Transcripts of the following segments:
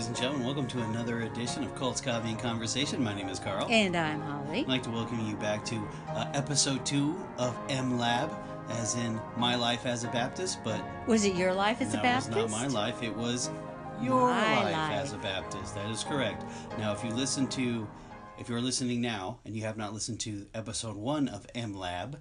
and gentlemen. Welcome to another edition of Cults, Coffee, and Conversation. My name is Carl. And I'm Holly. I'd like to welcome you back to episode 2 of MLAB, as in My Life as a Baptist. But was it your life as a Baptist? It was not my life. It was your life as a Baptist. That is correct. Now, if you're listening now and you have not listened to episode 1 of MLAB,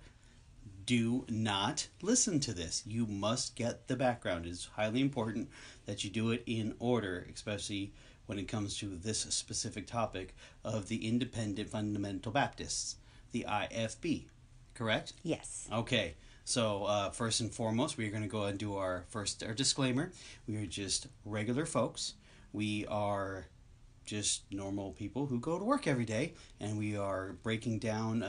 do not listen to this. You must get the background. It's highly important that you do it in order, especially when it comes to this specific topic of the Independent Fundamental Baptists, the IFB. Correct? Yes. Okay. So first and foremost, we're going to go ahead and do our disclaimer. We are just regular folks. We are just normal people who go to work every day, and we are breaking down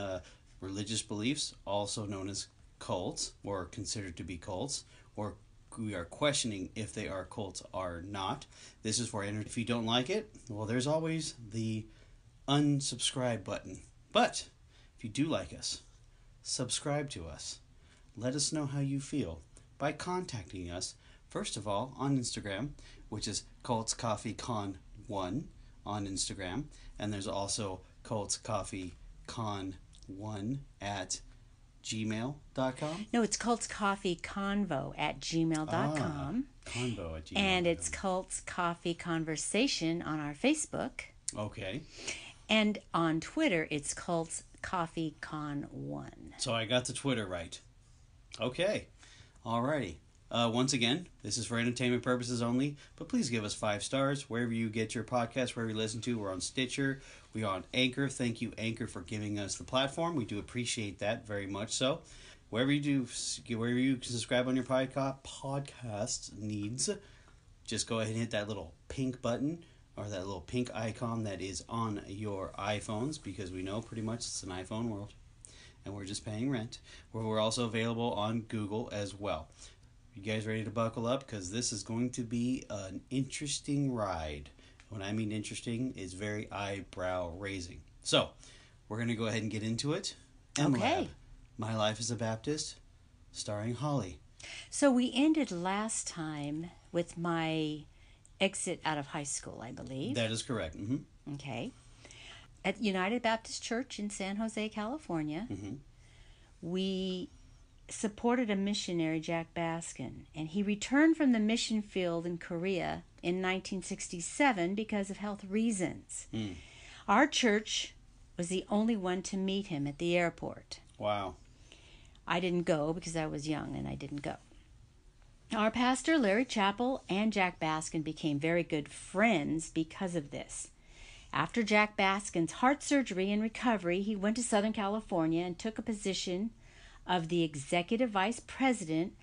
religious beliefs, also known as cults, or considered to be cults, or we are questioning if they are cults or not. This is for if you don't like it, well, there's always the unsubscribe button. But if you do like us, subscribe to us. Let us know how you feel by contacting us, first of all, on Instagram, which is Cults Coffee Con 1 on Instagram, and there's also Cults Coffee Con 1 at gmail.com. No, it's Cults Coffee Convo at gmail.com. Convo at gmail.com. And it's Cults Coffee Conversation on our Facebook. Okay. And on Twitter, it's Cults Coffee Con 1. So I got the Twitter right. Okay. Alrighty. Once again, this is for entertainment purposes only, but please give us 5 stars wherever you get your podcast, wherever you listen to. We're on Stitcher. We are on Anchor. Thank you, Anchor, for giving us the platform. We do appreciate that very much so. Wherever you can subscribe on your podcast needs, just go ahead and hit that little pink button or that little pink icon that is on your iPhones, because we know pretty much it's an iPhone world, and we're just paying rent. We're also available on Google as well. You guys ready to buckle up? Because this is going to be an interesting ride. When I mean interesting, it's very eyebrow raising. So, we're going to go ahead and get into it. Okay. My Life as a Baptist, starring Holly. So we ended last time with my exit out of high school, I believe. That is correct. Mm-hmm. Okay. At United Baptist Church in San Jose, California, we supported a missionary, Jack Baskin, and he returned from the mission field in Korea in 1967 because of health reasons. Our church was the only one to meet him at the airport. Wow. I didn't go because I was young and I didn't go. Our pastor, Larry Chappell, and Jack Baskin became very good friends because of this. After Jack Baskin's heart surgery and recovery, he went to Southern California and took a position of the Executive Vice President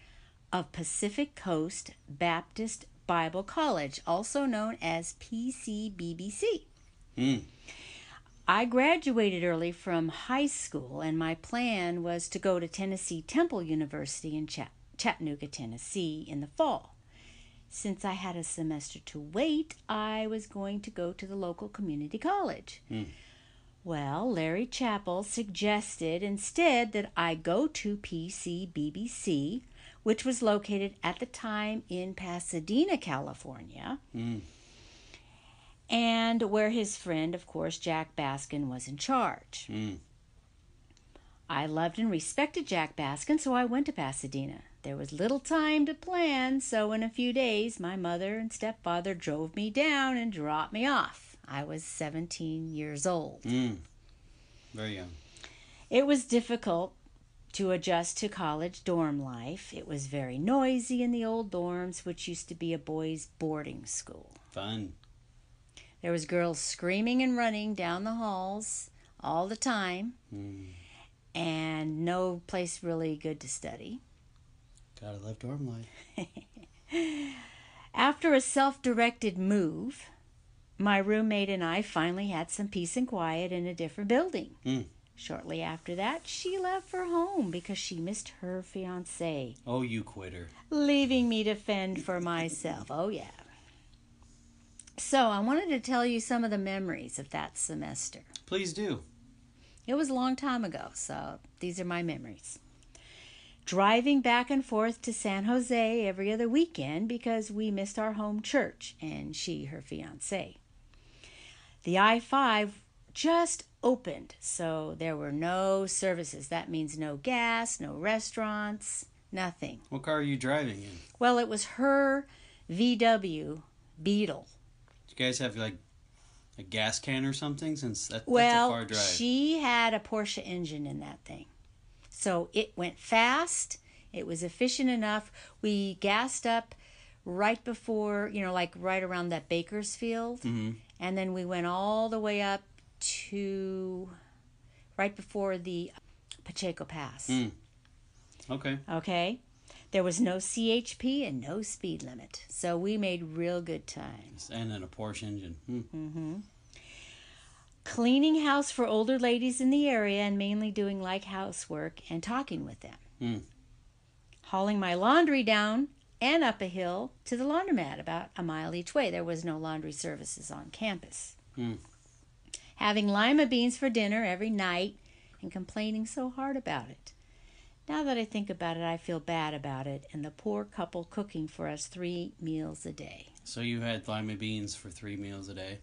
of Pacific Coast Baptist Bible College, also known as PCBBC. I graduated early from high school, and my plan was to go to Tennessee Temple University in Chattanooga, Tennessee in the fall. Since I had a semester to wait, I was going to go to the local community college. Well, Larry Chappell suggested instead that I go to PCBBC, which was located at the time in Pasadena, California, and where his friend, of course, Jack Baskin, was in charge. I loved and respected Jack Baskin, so I went to Pasadena. There was little time to plan, so in a few days, my mother and stepfather drove me down and dropped me off. I was 17 years old. Very young. It was difficult to adjust to college dorm life. It was very noisy in the old dorms, which used to be a boys' boarding school. Fun. There was girls screaming and running down the halls all the time, and no place really good to study. Gotta love dorm life. After a self-directed move, my roommate and I finally had some peace and quiet in a different building. Shortly after that, she left for home because she missed her fiancé. Oh, you quitter. Leaving me to fend for myself. Oh, yeah. So I wanted to tell you some of the memories of that semester. Please do. It was a long time ago, so these are my memories. driving back and forth to San Jose every other weekend because we missed our home church, and she, her fiancé. The I-5 just opened, so there were no services. That means no gas, no restaurants, nothing. What car are you driving in? Well, it was her VW Beetle. Do you guys have like a gas can or something? Since that's a far drive. She had a Porsche engine in that thing. So it went fast. It was efficient enough. We gassed up right before, like right around that Bakersfield. Mm-hmm. And then we went all the way up to right before the Pacheco Pass. Okay. Okay. There was no CHP and no speed limit. So we made real good times. And then a Porsche engine. Mm-hmm. Cleaning house for older ladies in the area and mainly doing like housework and talking with them. Hauling my laundry down and up a hill to the laundromat about a mile each way. There was no laundry services on campus. Having lima beans for dinner every night and complaining so hard about it. Now that I think about it, I feel bad about it and the poor couple cooking for us 3 meals a day. So you had lima beans for 3 meals a day?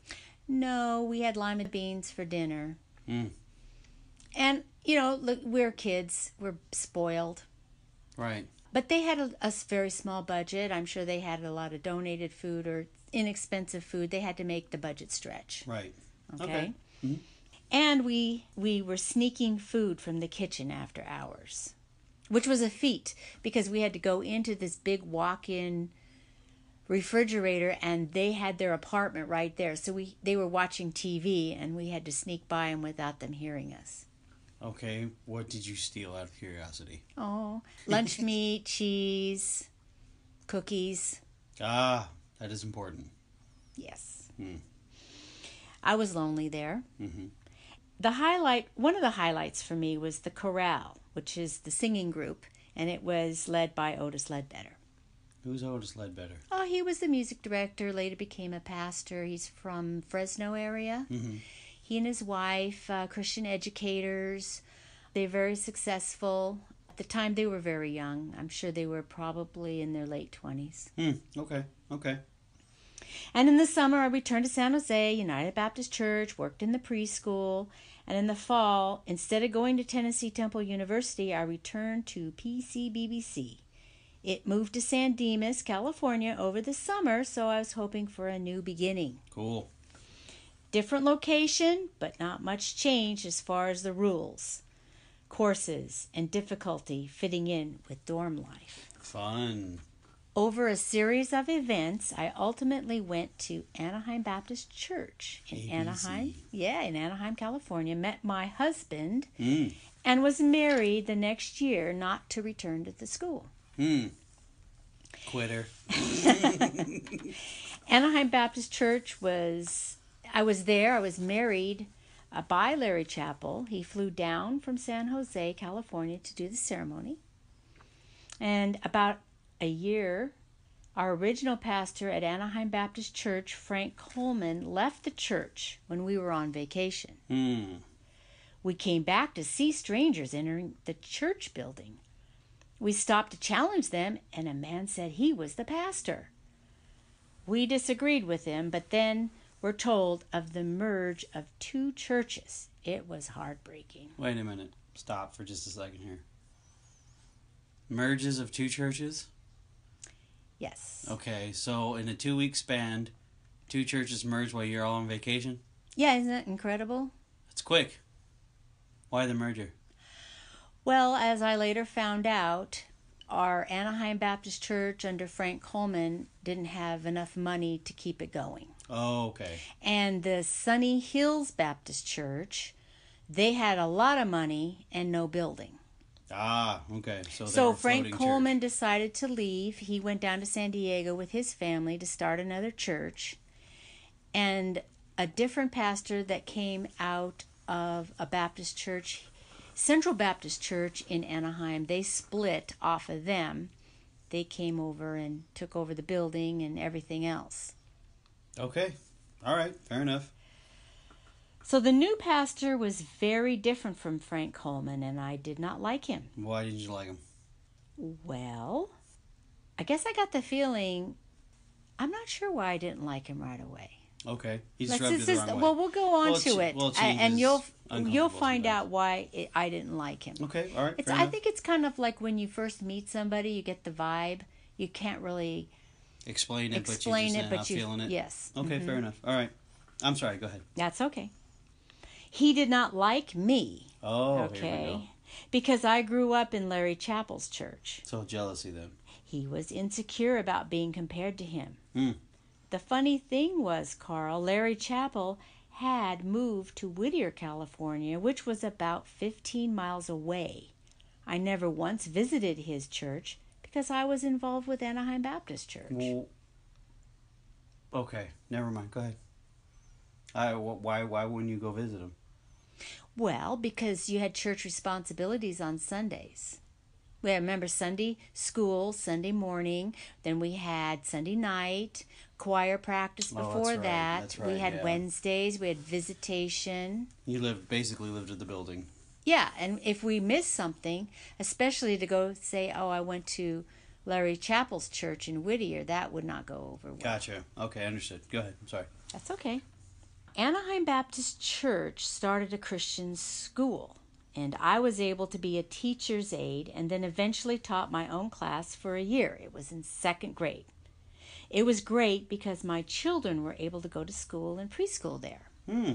No, we had lima beans for dinner. And, look, we're kids. We're spoiled. Right. But they had a very small budget. I'm sure they had a lot of donated food or inexpensive food. They had to make the budget stretch. Right. Okay. Mm-hmm. And we were sneaking food from the kitchen after hours, which was a feat because we had to go into this big walk-in refrigerator and they had their apartment right there. So they were watching TV and we had to sneak by them without them hearing us. Okay, what did you steal out of curiosity? Oh, lunch meat, cheese, cookies. Ah, that is important. Yes. I was lonely there. One of the highlights for me was the chorale, which is the singing group, and it was led by Otis Ledbetter. Who's Otis Ledbetter? Oh, he was the music director, later became a pastor. He's from Fresno area. He and his wife, Christian educators. They're very successful. At the time, they were very young. I'm sure they were probably in their late 20s. Okay. And in the summer, I returned to San Jose, United Baptist Church, worked in the preschool. And in the fall, instead of going to Tennessee Temple University, I returned to PCBBC. It moved to San Dimas, California over the summer, so I was hoping for a new beginning. Cool. Different location, but not much change as far as the rules, courses, and difficulty fitting in with dorm life. Fun. Over a series of events, I ultimately went to Anaheim Baptist Church in Anaheim. Yeah, in Anaheim, California. Met my husband and was married the next year, not to return to the school. Quitter. Anaheim Baptist Church I was there. I was married by Larry Chappell. He flew down from San Jose, California to do the ceremony. And about a year, our original pastor at Anaheim Baptist Church, Frank Coleman, left the church when we were on vacation. We came back to see strangers entering the church building. We stopped to challenge them, and a man said he was the pastor. We disagreed with him, but then were told of the merge of 2 churches. It was heartbreaking. Wait a minute. Stop for just a second here. Merges of 2 churches? Yes. Okay, so in a 2-week span, 2 churches merged while you're all on vacation? Yeah, isn't that incredible? That's quick. Why the merger? Well, as I later found out, our Anaheim Baptist Church under Frank Coleman didn't have enough money to keep it going. Oh, okay. And the Sunny Hills Baptist Church, they had a lot of money and no building. Ah, okay. So Frank Coleman decided to leave. He went down to San Diego with his family to start another church. And a different pastor that came out of a Baptist church, Central Baptist Church in Anaheim, they split off of them. They came over and took over the building and everything else. Okay. All right. Fair enough. So the new pastor was very different from Frank Coleman, and I did not like him. Why didn't you like him? Well, I guess I got the feeling, I'm not sure why I didn't like him right away. Okay. He just rubbed it the wrong way. Well, we'll go on to it, and you'll find sometimes. out why I didn't like him. Okay, all right. I think it's kind of like when you first meet somebody, you get the vibe. You can't really explain it, but you're feeling it. Yes. Okay, fair enough. All right. I'm sorry. Go ahead. That's okay. He did not like me. Oh, okay. Here we go. Because I grew up in Larry Chappell's church. So jealousy then. He was insecure about being compared to him. Hmm. The funny thing was, Carl, Larry Chappell had moved to Whittier, California, which was about 15 miles away. I never once visited his church because I was involved with Anaheim Baptist Church. Well, okay, never mind. Go ahead. Why wouldn't you go visit him? Well, because you had church responsibilities on Sundays. We remember Sunday school, Sunday morning. Then we had Sunday night, choir practice before that. That's right, we had Wednesdays. We had visitation. You basically lived at the building. Yeah, and if we missed something, especially to go say, oh, I went to Larry Chappell's church in Whittier, that would not go over well. Gotcha. Okay, understood. Go ahead. I'm sorry. That's okay. Anaheim Baptist Church started a Christian school, and I was able to be a teacher's aide and then eventually taught my own class for a year. It was in second grade. It was great because my children were able to go to school and preschool there. Hmm.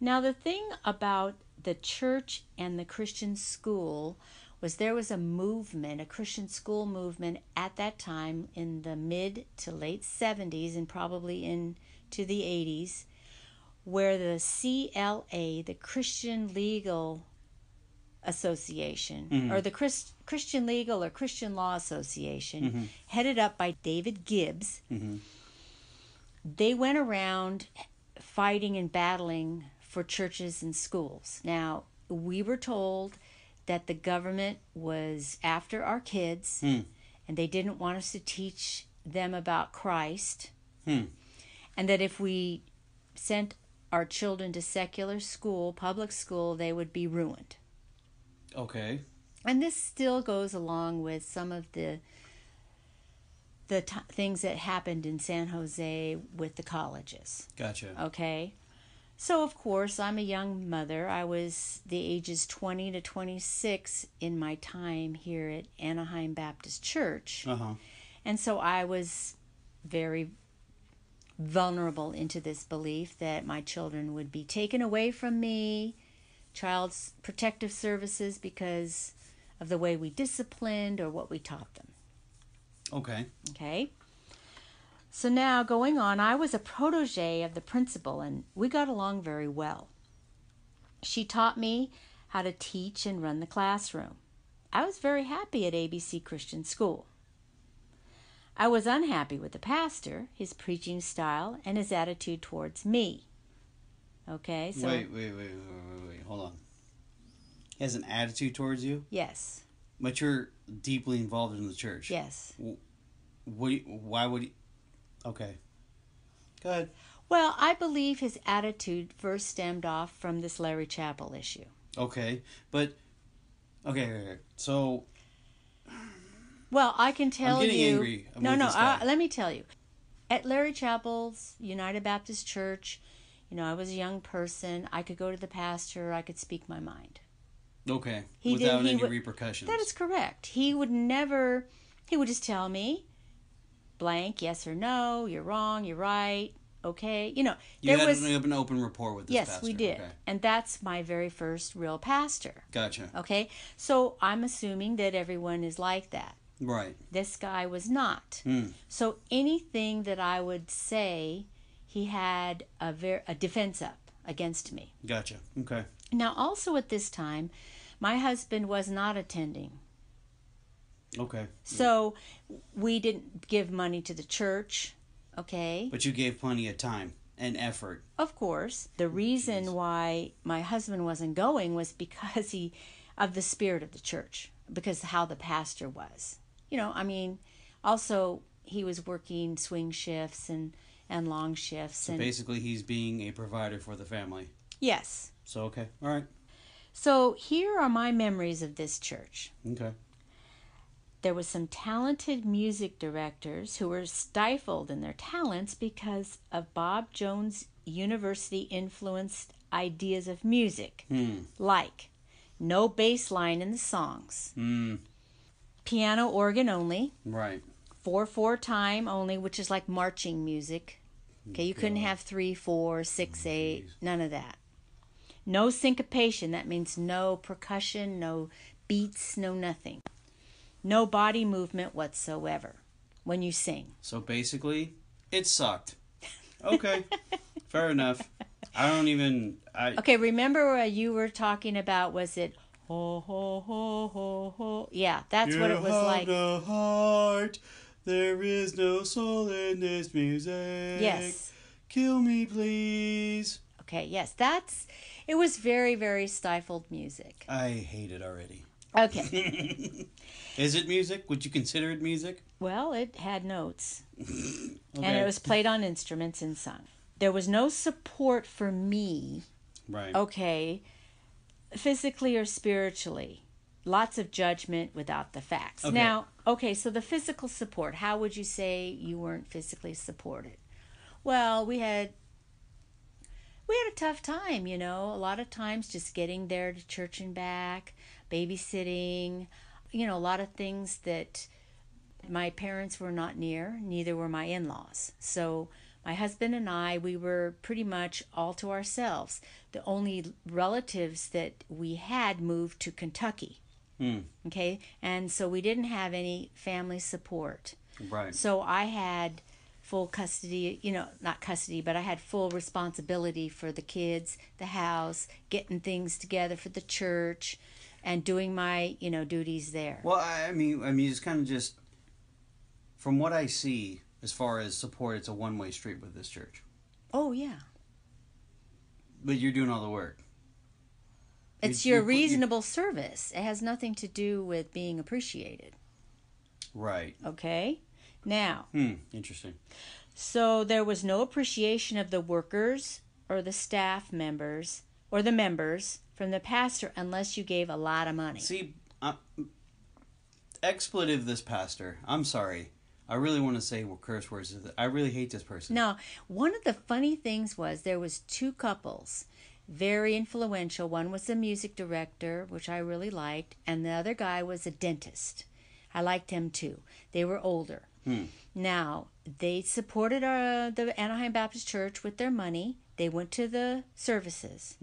Now, the thing about the church and the Christian school was there was a movement, a Christian school movement at that time in the mid to late 70s and probably into the 80s, where the CLA, the Christian Legal Association, or the Christian Legal or Christian Law Association, headed up by David Gibbs, they went around fighting and battling for churches and schools. Now, we were told that the government was after our kids, and they didn't want us to teach them about Christ, and that if we sent our children to secular school, public school, they would be ruined. Okay. And this still goes along with some of the things that happened in San Jose with the colleges. Gotcha. Okay. So, of course, I'm a young mother. I was the ages 20 to 26 in my time here at Anaheim Baptist Church. Uh-huh. And so I was very vulnerable into this belief that my children would be taken away from me, child protective services, because of the way we disciplined or what we taught them. Okay. Okay. So now going on, I was a protege of the principal and we got along very well. She taught me how to teach and run the classroom. I was very happy at ABC Christian School. I was unhappy with the pastor, his preaching style, and his attitude towards me. Okay, so... Wait. Hold on. He has an attitude towards you? Yes. But you're deeply involved in the church? Yes. Why would he... Okay. Go ahead. Well, I believe his attitude first stemmed off from this Larry Chappell issue. Okay, but... Okay. So... Well, I can tell you... I'm getting angry. Let me tell you. At Larry Chappell's United Baptist Church, I was a young person. I could go to the pastor. I could speak my mind. Okay. Without any repercussions. That is correct. He would just tell me, blank, yes or no, you're wrong, you're right, okay. You had an open rapport with this pastor. Yes, we did. Okay. And that's my very first real pastor. Gotcha. Okay. So I'm assuming that everyone is like that. Right. This guy was not. So anything that I would say, he had a defense up against me. Gotcha. Okay. Now, also at this time, my husband was not attending. Okay. So we didn't give money to the church, okay? But you gave plenty of time and effort. Of course. The reason why my husband wasn't going was because of the spirit of the church, because of how the pastor was. Also he was working swing shifts and long shifts. So basically he's being a provider for the family. Yes. So, okay. All right. So here are my memories of this church. Okay. there was some talented music directors who were stifled in their talents because of Bob Jones' university-influenced ideas of music, like no bass line in the songs, piano organ only, Right. 4/4 time only, which is like marching music. Okay, you couldn't have 3/4, 6/8, none of that. No syncopation, that means no percussion, no beats, no nothing. No body movement whatsoever when you sing. So basically, it sucked. Okay, fair enough. I don't even. Okay, remember what you were talking about? Was it ho ho ho ho ho? Yeah, that's what it was like. You have no heart. There is no soul in this music. Yes. Kill me, please. Okay, yes, it was very, very stifled music. I hate it already. Okay. Is it music? Would you consider it music? Well, it had notes. Okay. And it was played on instruments and sung. There was no support for me, Right. okay, physically or spiritually. Lots of judgment without the facts. Okay. Now, okay, so the physical support, how would you say you weren't physically supported? Well, we had a tough time, you know, a lot of times just getting there to church and back, babysitting, you know, a lot of things that my parents were not near, neither were my in-laws. So my husband and I, we were pretty much all to ourselves. The only relatives that we had moved to Kentucky. Okay, and so we didn't have any family support. Right. So I had full custody, you know, not custody, but I had full responsibility for the kids, the house, getting things together for the church, and doing my, you know, duties there. Well, I mean, it's kind of just from what I see as far as support. It's a one-way street with this church. Oh yeah, But you're doing all the work. it's your reasonable service. It has nothing to do with being appreciated. Right. Okay, now. Interesting. So there was no appreciation of the workers or the staff members or the members from the pastor unless you gave a lot of money. See, expletive this pastor. I'm sorry. I really want to say curse words. I really hate this person. Now, one of the funny things was there was two couples, very influential. One was the music director, which I really liked, and the other guy was a dentist. I liked him too. They were older. Now, they supported the Anaheim Baptist Church with their money. They went to the services.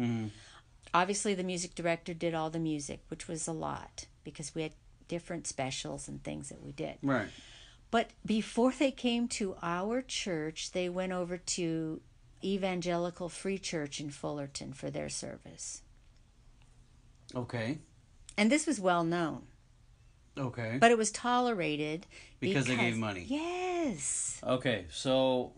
Obviously, the music director did all the music, which was a lot because we had different specials and things that we did. Right. But before they came to our church, they went over to Evangelical Free Church in Fullerton for their service. Okay. And this was well known. Okay. But it was tolerated because they gave money. Yes. Okay, so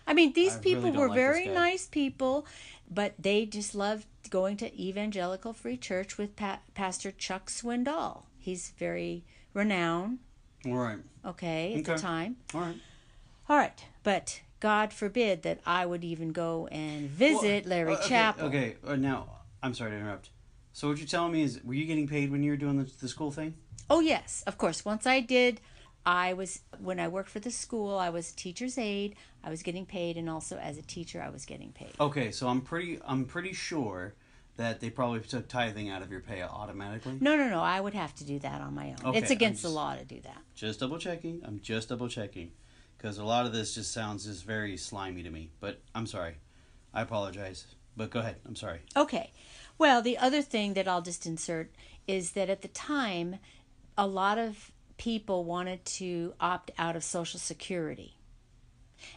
I mean, these I people really don't were like very this guy. nice people, but they just loved going to Evangelical Free Church with Pastor Chuck Swindoll. He's very renowned, all right. okay, at the time. All right. All right, but God forbid that I would even go and visit Larry Chapel. Okay, now, I'm sorry to interrupt. So what you're telling me is, were you getting paid when you were doing the school thing? Oh, yes, of course. Once I did, when I worked for the school, I was a teacher's aide. I was getting paid, and also as a teacher, I was getting paid. Okay, so I'm pretty sure that they probably took tithing out of your pay automatically. No. I would have to do that on my own. Okay, It's against the law to do that. Just double checking. I'm just double checking. Because a lot of this just sounds just very slimy to me. But I'm sorry. I apologize. But go ahead. I'm sorry. Okay. Well, the other thing that I'll just insert is that at the time, a lot of people wanted to opt out of Social Security.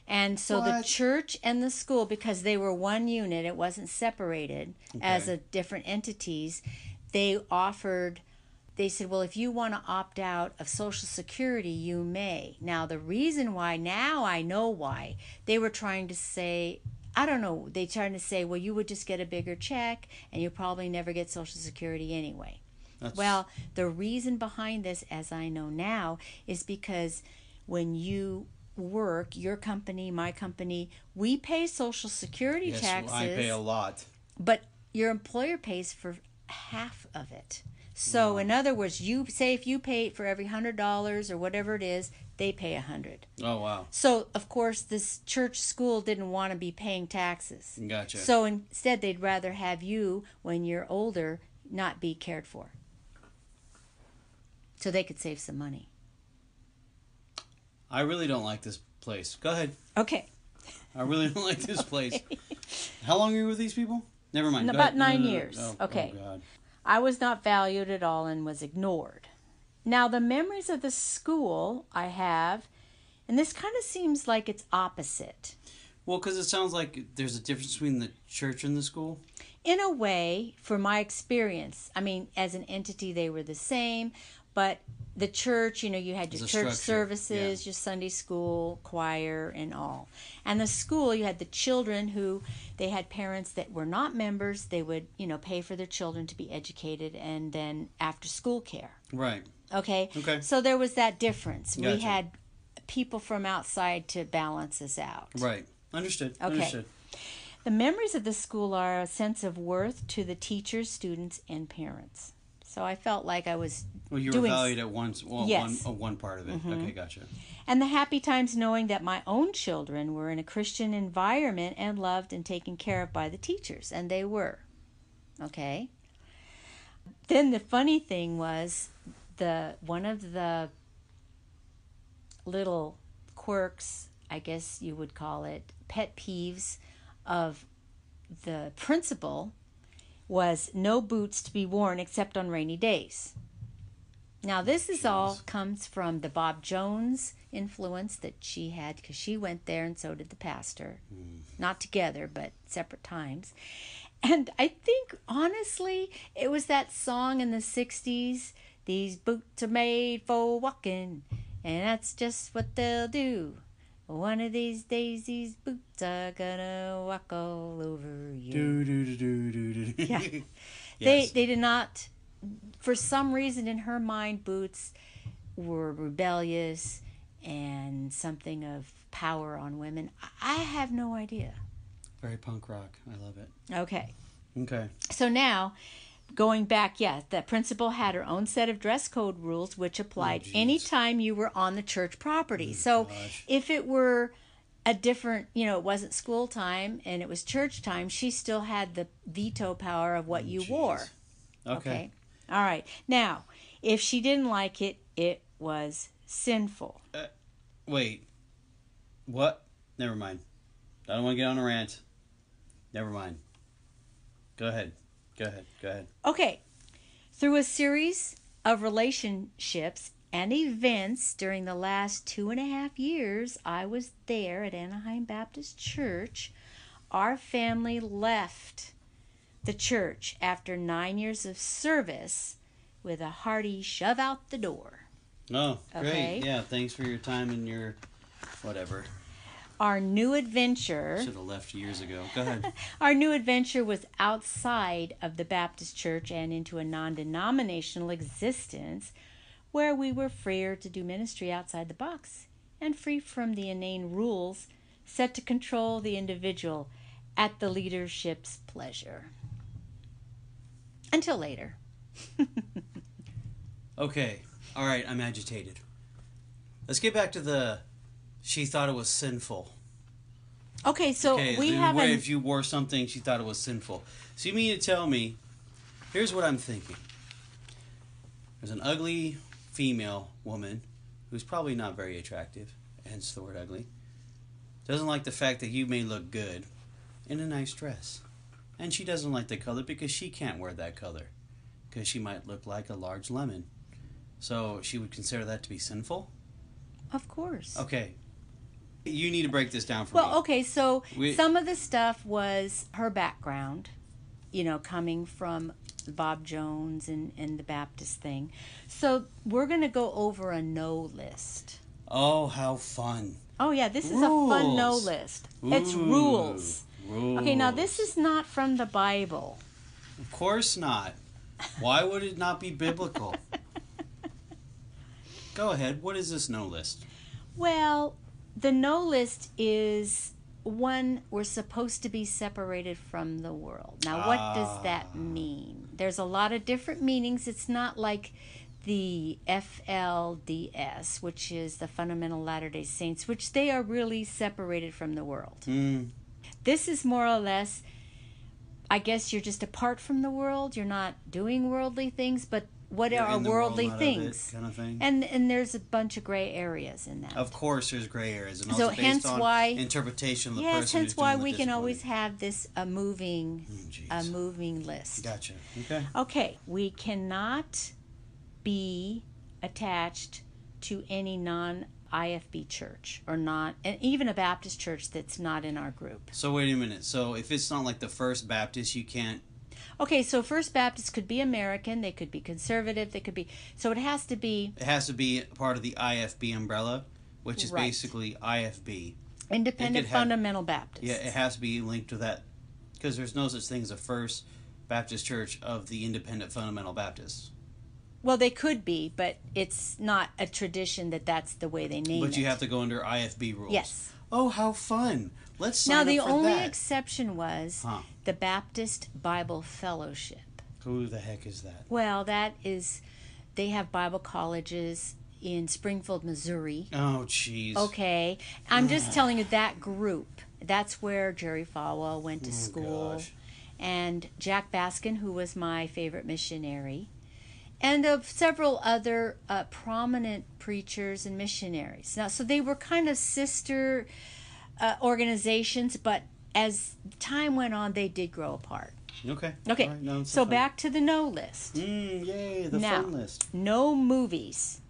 And so the church and the school, because they were one unit, it wasn't separated as a different entities, they said, well, if you want to opt out of Social Security, you may. Now, the reason why, now I know why, they were trying to say, I don't know, they trying to say, well, you would just get a bigger check and you'll probably never get Social Security anyway. Well, the reason behind this, as I know now, is because when you work, your company, my company, we pay Social Security taxes. I pay a lot. But your employer pays for half of it. So Wow. in other words, you say if you pay for every $100 or whatever it is, they pay 100. Oh, wow. So of course this church school didn't want to be paying taxes. Gotcha. So instead they'd rather have you when you're older not be cared for. So they could save some money. I really don't like this place. Go ahead. Okay. I really don't like this place. How long are you with these people? Never mind. Go About ahead. 9 years. Oh, Okay. Oh, God. I was not valued at all and was ignored. Now, the memories of the school I have, and this kind of seems like it's opposite. Well, because it sounds like there's a difference between the church and the school. In a way, for my experience, I mean, as an entity, they were the same, but the church, you know, you had your There's a church structure, services, your Sunday school, choir, and all. And the school, you had the children who, they had parents that were not members. They would, you know, pay for their children to be educated and then after school care. Right. Okay? Okay. So there was that difference. Gotcha. We had people from outside to balance us out. Right. Understood. Okay. Understood. The memories of the school are a sense of worth to the teachers, students, and parents. So I felt like I was Well, you were doing valued at once. Well, Yes. one part of it. Okay, gotcha. and the happy times knowing that my own children were in a Christian environment and loved and taken care of by the teachers, and they were. Okay. Then the funny thing was one of the little quirks, I guess you would call it, pet peeves of the principal was no boots to be worn except on rainy days. Now this is all comes from the Bob Jones influence that she had because she went there and so did the pastor. Not together, but separate times. And I think, honestly, it was that song in the 60s, these boots are made for walking, and that's just what they'll do. One of these days, these boots are gonna walk all over you. Do. Yeah. Yes. They did not, for some reason in her mind, boots were rebellious and something of power on women. I have no idea. Very punk rock. I love it. Okay. Okay. So now, going back, the principal had her own set of dress code rules which applied geez. anytime you were on the church property. So gosh. if it were a different, you know, it wasn't school time and it was church time, she still had the veto power of what you Jeez. wore. Okay. All right. Now, if she didn't like it, it was sinful. Wait. What? Never mind. I don't want to get on a rant. Never mind. Go ahead. Okay. Through a series of relationships and events during the last 2.5 years I was there at Anaheim Baptist Church, our family left the church after 9 years of service with a hearty shove out the door. Oh, great. Okay. Yeah, thanks for your time and your whatever. Our new adventure... Should have left years ago. Go ahead. Our new adventure was outside of the Baptist church and into a non-denominational existence where we were freer to do ministry outside the box and free from the inane rules set to control the individual at the leadership's pleasure. Until later. Okay. All right, I'm agitated. Let's get back to she thought it was sinful. Okay, so we haven't... If you wore something, she thought it was sinful. So you mean to tell me, here's what I'm thinking. There's an ugly female woman who's probably not very attractive, hence the word ugly. Doesn't like the fact that you may look good in a nice dress. And she doesn't like the color because she can't wear that color. Because she might look like a large lemon. So she would consider that to be sinful? Of course. Okay. You need to break this down for me. Well, okay, so some of the stuff was her background, you know, coming from Bob Jones and the Baptist thing. So we're going to go over a no list. Oh, how fun. Oh, yeah, this is Rules. a fun no list. It's rules. Rules. Okay, now this is not from the Bible. Of course not. Why would it not be biblical? Go ahead. What is this no list? Well, the no list is one, we're supposed to be separated from the world. Now, what does that mean? There's a lot of different meanings. It's not like the FLDS, which is the Fundamental Latter-day Saints, which they are really separated from the world. This is more or less, I guess you're just apart from the world. You're not doing worldly things, but what You're are in the worldly world, not of it, things? kind of thing. And there's a bunch of gray areas in that. Of course, there's gray areas, and So also based hence on why- interpretation of the Yes, person hence who's why doing the we can always disciplining. have this a moving list. Gotcha. Okay. Okay, we cannot be attached to any non-IFB church or not, and even a Baptist church that's not in our group. So wait a minute. So if it's not like the First Baptist, you can't. Okay, so First Baptist could be American, they could be conservative, they could be, so it has to be It has to be part of the IFB umbrella, which is Right. basically IFB. Independent have- Fundamental Baptist. Yeah, it has to be linked to that, because there's no such thing as a First Baptist Church of the Independent Fundamental Baptists. Well, they could be, but it's not a tradition that that's the way they name it. But you have to go under IFB rules. Yes. Oh, how fun! Let's sign Now, up the for only that. exception was Huh. the Baptist Bible Fellowship. Who the heck is that? Well, that is, they have Bible colleges in Springfield, Missouri. Oh, jeez. Okay, I'm just telling you that group. That's where Jerry Falwell went to school. Gosh. And Jack Baskin, who was my favorite missionary, and of several other prominent preachers and missionaries. Now, so they were kind of sister organizations, but as time went on, they did grow apart. Okay. Okay, All right, no, so fun. back to the no list. Yay, the Now, fun list. no movies.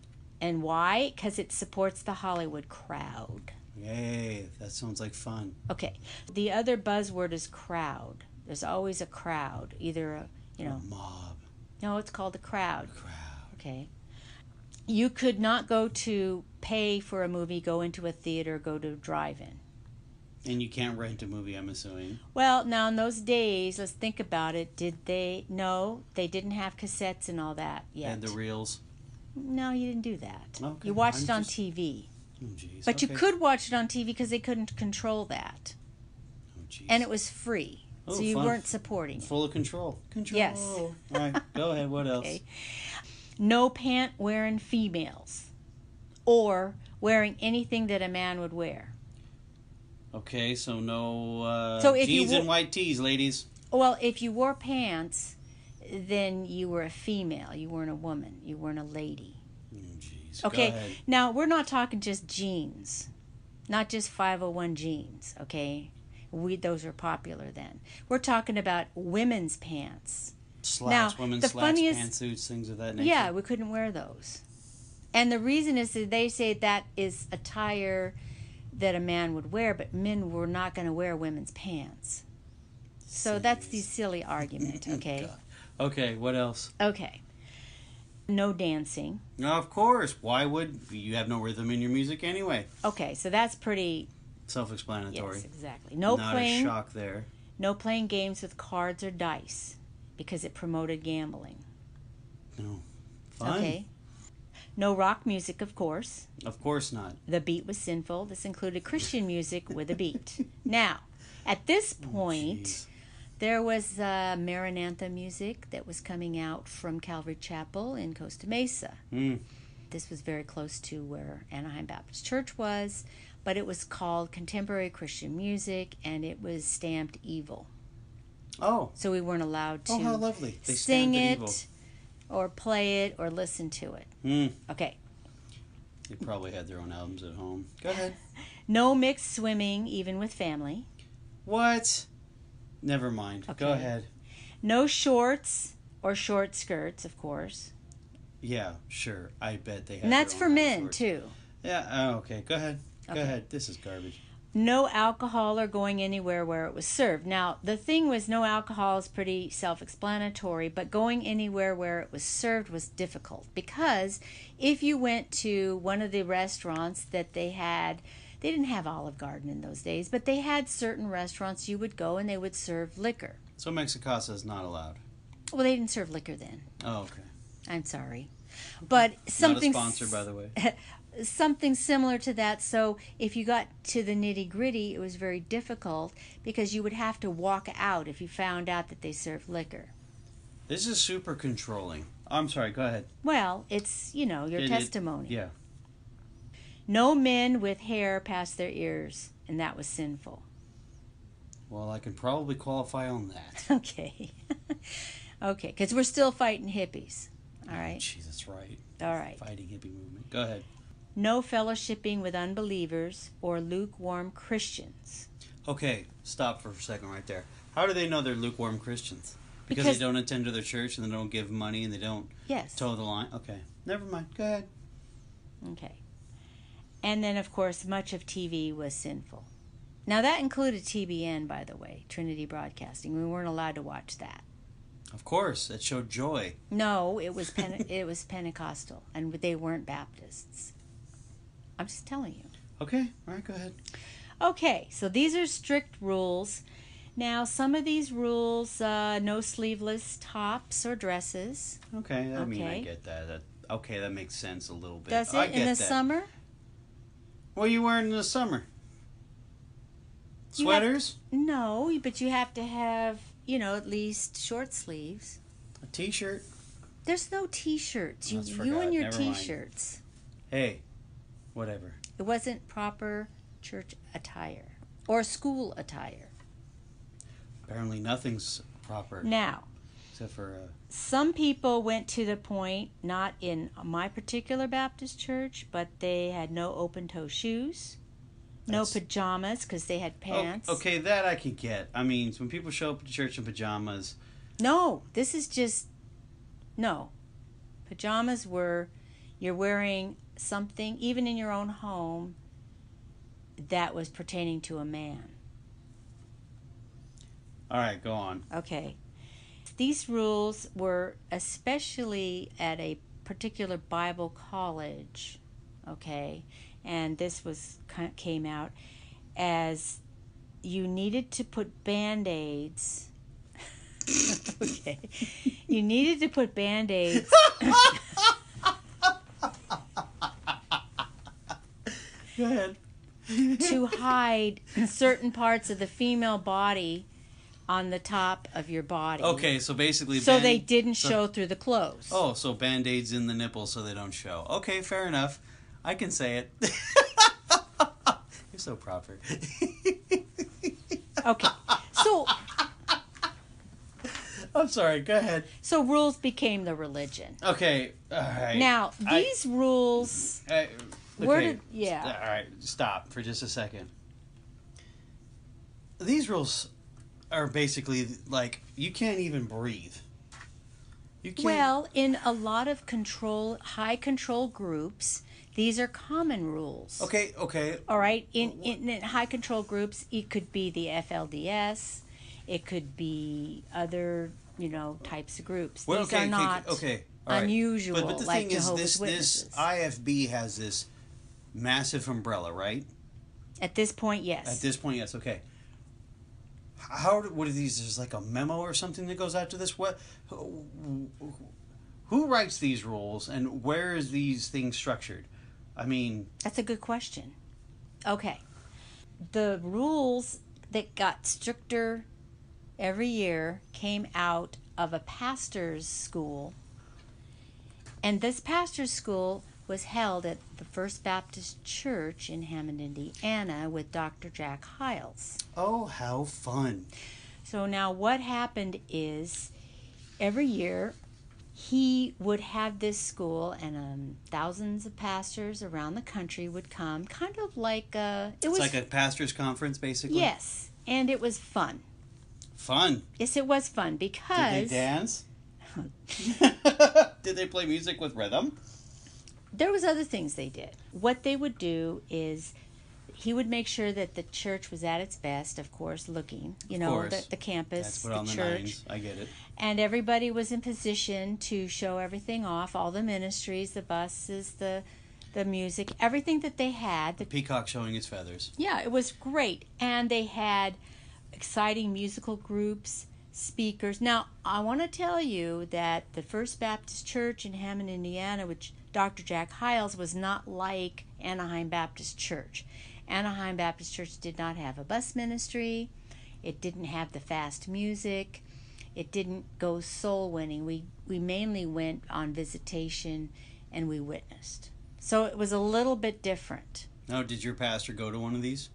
And why? Because it supports the Hollywood crowd. Yay, that sounds like fun. Okay, the other buzzword is crowd. There's always a crowd, either a, Mob. no, it's called a crowd. Crowd. Okay. You could not go to pay for a movie, go into a theater, go to a drive-in. And you can't rent a movie, I'm assuming. Well, now in those days, let's think about it. Did they? No, they didn't have cassettes and all that yet. And the reels. No, you didn't do that. Okay, You watched I'm it on just- TV. Oh, jeez. But you okay. could watch it on TV because they couldn't control that. Oh, jeez. And it was free. Oh, So you fun. weren't supporting it. Full of control. Control. Yes. All right, go ahead. What else? Okay. No pant wearing females. Or wearing anything that a man would wear. Okay, so no So if you jeans wo- and white tees, ladies. Well, if you wore pants, then you were a female. You weren't a woman. You weren't a lady. Oh, jeez. Okay, Go ahead. now we're not talking just jeans. Not just 501 jeans, okay? Those were popular then. We're talking about women's pants. Slacks, now, women's the slacks, funniest- pantsuits, things of that nature. Yeah, we couldn't wear those. And the reason is that they say that is attire that a man would wear, but men were not going to wear women's pants. So that's the silly argument, okay? God. Okay, what else? Okay. No dancing. No, of course. Why would you have no rhythm in your music anyway? Okay, so that's pretty, Self-explanatory. yes, exactly. No Not playing. a shock there. No playing games with cards or dice because it promoted gambling. No. Fun. Okay. No rock music, of course. Of course not. The beat was sinful. This included Christian music with a beat. Now, at this point, Jeez. there was Maranatha music that was coming out from Calvary Chapel in Costa Mesa. This was very close to where Anaheim Baptist Church was, but it was called Contemporary Christian Music, and it was stamped evil. Oh. So we weren't allowed to Oh, how lovely. They sing stamped it, evil. or play it, or listen to it. Okay. They probably had their own albums at home. Go ahead. No mixed swimming, even with family. What? Never mind. Go Okay. ahead. No shorts or short skirts, of course. Yeah, sure. I bet they had And that's their for own men, shorts. too. Yeah, oh, okay. Go ahead. Go Okay. ahead. This is garbage. No alcohol or going anywhere where it was served. Now, the thing was no alcohol is pretty self-explanatory, but going anywhere where it was served was difficult because if you went to one of the restaurants that they didn't have Olive Garden in those days, but they had certain restaurants you would go and they would serve liquor. So Mexicasa is not allowed. Well, they didn't serve liquor then. Oh, okay. I'm sorry. But something Not a sponsor, by the way. something similar to that. So if you got to the nitty-gritty, it was very difficult because you would have to walk out if you found out that they served liquor. This is super controlling. I'm sorry, go ahead. Well, it's, your testimony. Yeah. No men with hair past their ears, and that was sinful. Well, I can probably qualify on that. Okay. Okay, because we're still fighting hippies. All right? Jeez, that's right. All right. Fighting hippie movement. Go ahead. No fellowshipping with unbelievers or lukewarm Christians. Okay, stop for a second right there. How do they know they're lukewarm Christians? Because they don't attend to their church and they don't give money and they don't toe the line? Okay, never mind. Go ahead. Okay. And then, of course, much of TV was sinful. Now, that included TBN, by the way, Trinity Broadcasting. We weren't allowed to watch that. Of course, it showed joy. No, it was it was Pentecostal, and they weren't Baptists. I'm just telling you. Okay, all right, go ahead. Okay, so these are strict rules. Now, some of these rules, no sleeveless tops or dresses. Okay, I mean, I get that. Okay, that makes sense a little bit. Does it in the summer? What are you wearing in the summer? Sweaters? No, but you have to have, at least short sleeves. A t-shirt? There's no t-shirts. You and your t-shirts. Hey, whatever. It wasn't proper church attire or school attire. Apparently nothing's proper. Now, except for some people went to the point, not in my particular Baptist church, but they had no open-toe shoes, no pajamas because they had pants. Okay, that I can get. I mean, when people show up to church in pajamas. No, this is just no. Pajamas were you're wearing something, even in your own home, that was pertaining to a man. All right, go on. Okay. These rules were especially at a particular Bible college, okay? And this came out as you needed to put Band-Aids. Okay. You needed to put Band-Aids. Go ahead. To hide certain parts of the female body on the top of your body. Okay, so basically... So they didn't show through the clothes. Oh, so Band-Aids in the nipples so they don't show. Okay, fair enough. I can say it. You're so proper. Okay, so... I'm sorry, go ahead. So rules became the religion. Okay, all right. Now, these rules... Okay. All right, stop for just a second. These rules are basically like you can't even breathe. You can't. Well, in a lot of high control groups, these are common rules. Okay. All right. In high control groups, it could be the FLDS, it could be other types of groups. Well, these are not unusual. But the like thing is, Jehovah's Witnesses. this IFB has this massive umbrella, right? At this point, yes. At this point, yes. Okay. What are these? Is like a memo or something that goes out to this? What? Who writes these rules and where is these things structured? I mean, that's a good question. Okay, the rules that got stricter every year came out of a pastor's school, and this pastor's school was held at the First Baptist Church in Hammond, Indiana, with Dr. Jack Hyles. Oh, how fun. So now what happened is every year he would have this school, and thousands of pastors around the country would come, kind of like it's like a pastor's conference, basically? Yes, and it was fun. Fun? Yes, it was fun because... Did they dance? Did they play music with rhythm? There was other things they did. What they would do is he would make sure that the church was at its best, of course, looking, the campus, the church. I get it. And everybody was in position to show everything off, all the ministries, the buses, the music, everything that they had. The peacock showing its feathers. Yeah, it was great. And they had exciting musical groups, speakers. Now, I want to tell you that the First Baptist Church in Hammond, Indiana, which Dr. Jack Hyles, was not like Anaheim Baptist Church. Anaheim Baptist Church did not have a bus ministry. It didn't have the fast music. it didn't go soul winning. We mainly went on visitation and we witnessed. So it was a little bit different. Now, did your pastor go to one of these?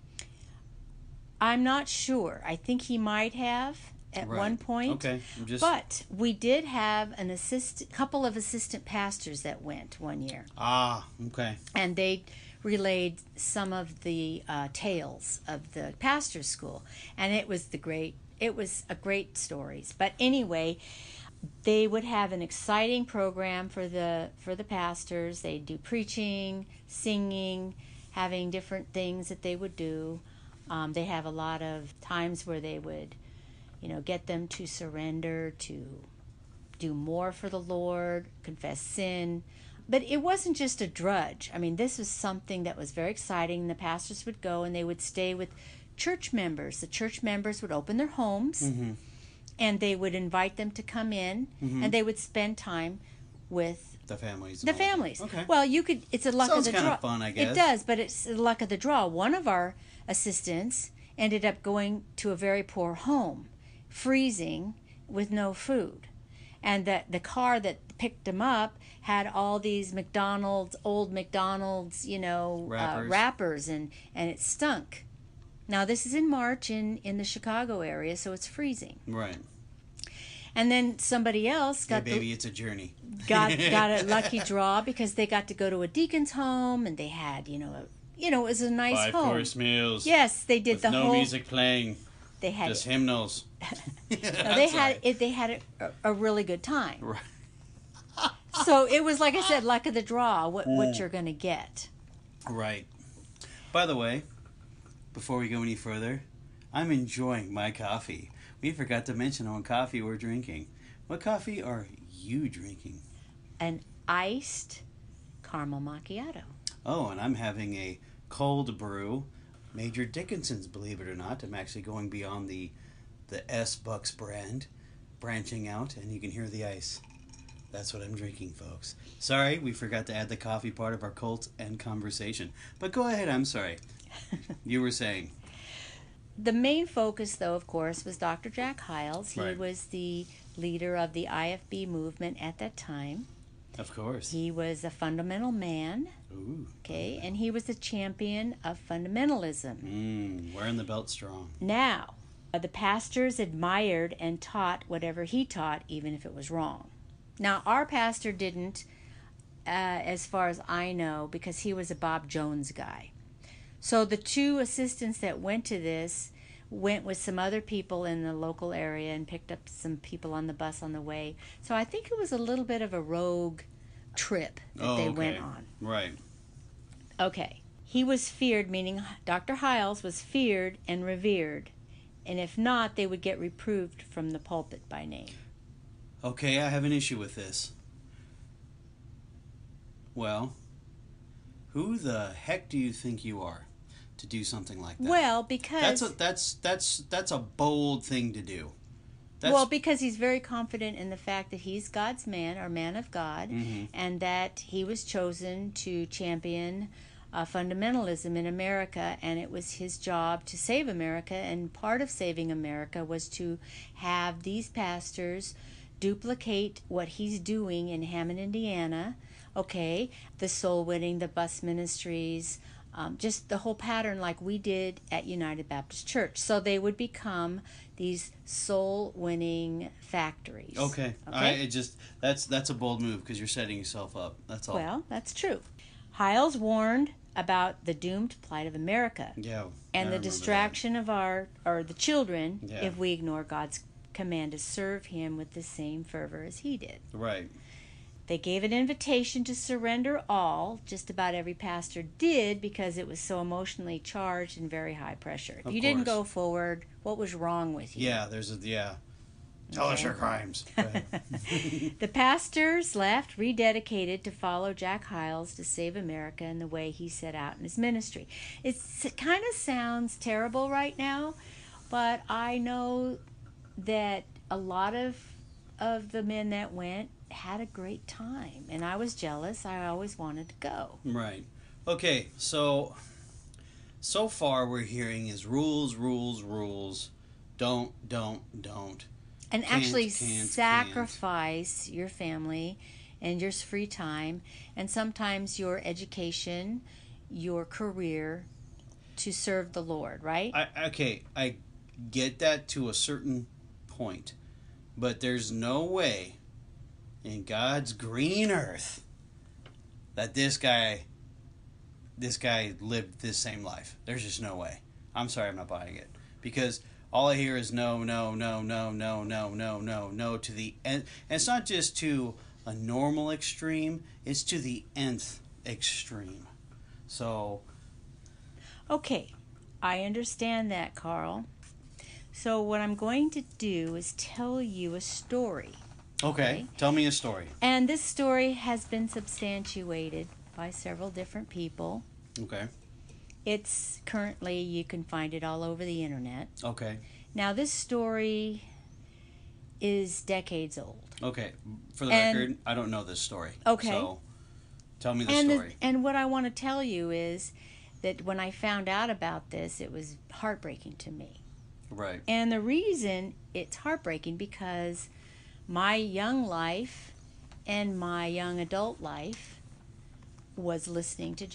I'm not sure. I think he might have at one point. Okay. But we did have couple of assistant pastors that went one year. Ah, okay. And they relayed some of the tales of the pastor's school, and it was a great stories. But anyway, they would have an exciting program for the pastors. They'd do preaching, singing, having different things that they would do. They have a lot of times where they would, get them to surrender, to do more for the Lord, confess sin. But it wasn't just a drudge. I mean, this was something that was very exciting. The pastors would go and they would stay with church members. The church members would open their homes, and they would invite them to come in, and they would spend time with the families. Okay. Well, it's a luck of the draw. Sounds kind of fun, I guess. It does, but it's the luck of the draw. One of our assistants ended up going to a very poor home, freezing with no food. And the car that picked him up had all these old McDonald's, wrappers, and it stunk. Now, this is in March in the Chicago area, so it's freezing. Right. And then somebody else it's a journey. got a lucky draw because they got to go to a deacon's home, and they had, it was a nice home. 5-course meals. Yes, they did with no music playing. They had just hymnals. They had a really good time. Right. So it was, like I said, luck of the draw, what you're going to get. Right. By the way, before we go any further, I'm enjoying my coffee. We forgot to mention what coffee we're drinking. What coffee are you drinking? An iced caramel macchiato. Oh, and I'm having a cold brew. Major Dickinson's, believe it or not. I'm actually going beyond the S-Bucks brand, branching out, and you can hear the ice. That's what I'm drinking, folks. Sorry, we forgot to add the coffee part of our cult and conversation. But go ahead, I'm sorry. You were saying. The main focus, though, of course, was Dr. Jack Hyles. He Right. was the leader of the IFB movement at that time. Of course. He was a fundamental man. Ooh. Okay, and he was a champion of fundamentalism. Wearing the belt strong. Now, the pastors admired and taught whatever he taught, even if it was wrong. Now, our pastor didn't, as far as I know, because he was a Bob Jones guy. So the two assistants that went to this went with some other people in the local area and picked up some people on the bus on the way. So I think it was a little bit of a rogue trip that they went on. Right. Okay. He was feared, meaning Dr. Hyles was feared and revered. And if not, they would get reproved from the pulpit by name. Okay, I have an issue with this. Well, who the heck do you think you are to do something like that? Well, because that's a bold thing to do. Because he's very confident in the fact that he's God's man, or man of God, and that he was chosen to champion fundamentalism in America, and it was his job to save America, and part of saving America was to have these pastors duplicate what he's doing in Hammond, Indiana, okay, the soul winning, the bus ministries, just the whole pattern like we did at United Baptist Church. So they would become these soul winning factories. Okay. That's a bold move because you're setting yourself up. That's all. Well, that's true. Hyles warned about the doomed plight of America. Yeah. And the distraction of the children if we ignore God's command to serve him with the same fervor as he did. Right. They gave an invitation to surrender all. Just about every pastor did because it was so emotionally charged and very high pressure. If you didn't go forward, what was wrong with you? Yeah, Tell us your crimes. The pastors left, rededicated to follow Jack Hyles to save America in the way he set out in his ministry. It kind of sounds terrible right now, but I know that a lot of the men that went had a great time, and I was jealous. I always wanted to go. Right. Okay, so far we're hearing is rules. Don't. and actually sacrifice your family and your free time and sometimes your education, your career to serve the Lord, right? I get that to a certain point, but there's no way in God's green earth that this guy lived this same life. There's just no way. I'm sorry, I'm not buying it, because all I hear is no, no, no, no, no, no, no, no, no to the end. And it's not just to a normal extreme, it's to the nth extreme. So, okay, I understand that, Carl. So what I'm going to do is tell you a story. Okay, tell me a story. And this story has been substantiated by several different people. Okay. It's currently, you can find it all over the internet. Okay. Now, this story is decades old. Okay. For the record, I don't know this story. Okay. So, tell me the story. And what I want to tell you is that when I found out about this, it was heartbreaking to me. Right. And the reason it's heartbreaking because my young life and my young adult life was listening to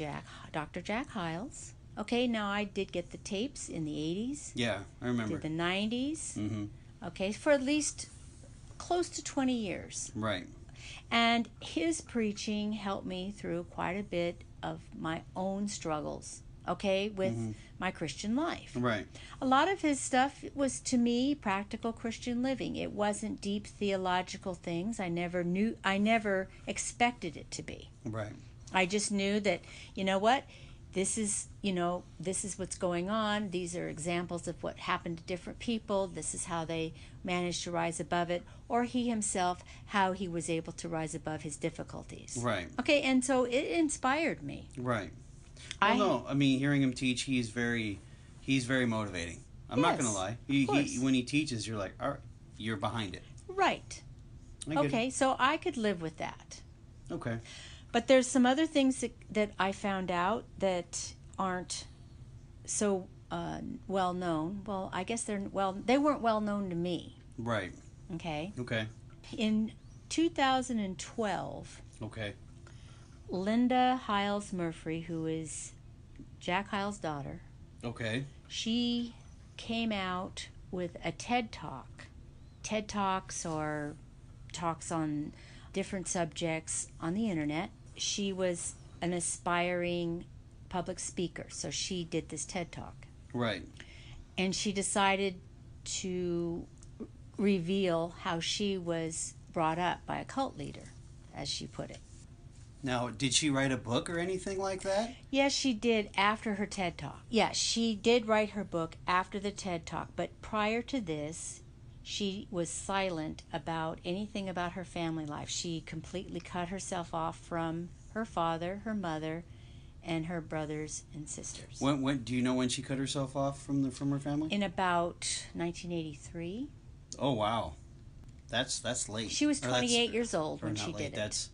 Dr. Jack Hyles. Okay, now I did get the tapes in the 80s. Yeah, I remember. Did the 90s. Mm-hmm. Okay, for at least close to 20 years. Right. And his preaching helped me through quite a bit of my own struggles, okay, with my Christian life. Right. A lot of his stuff was, to me, practical Christian living. It wasn't deep theological things. I never expected it to be. Right. I just knew that, you know what, this is what's going on. These are examples of what happened to different people. This is how they managed to rise above it, or he himself, how he was able to rise above his difficulties. Right. Okay, and so it inspired me. Right. Well, I mean, hearing him teach, he's very motivating. I'm not going to lie. When he teaches, you're like, all right, you're behind it. Right. Okay, so I could live with that. Okay. But there's some other things that I found out that aren't so well known. Well, I guess they weren't well known to me. Right. Okay. Okay. In 2012. Okay. Linda Hyles-Murphy, who is Jack Hyles' daughter. Okay. She came out with a TED Talk. TED Talks are talks on different subjects on the internet. She was an aspiring public speaker, so she did this TED Talk. Right. And she decided to reveal how she was brought up by a cult leader, as she put it. Now, did she write a book or anything like that? Yes, she did after her TED Talk. Yes, she did write her book after the TED Talk, but prior to this, she was silent about anything about her family life. She completely cut herself off from her father, her mother, and her brothers and sisters. When do you know when she cut herself off from her family? In about 1983. Oh wow, that's late. She was 28 years old when she did it.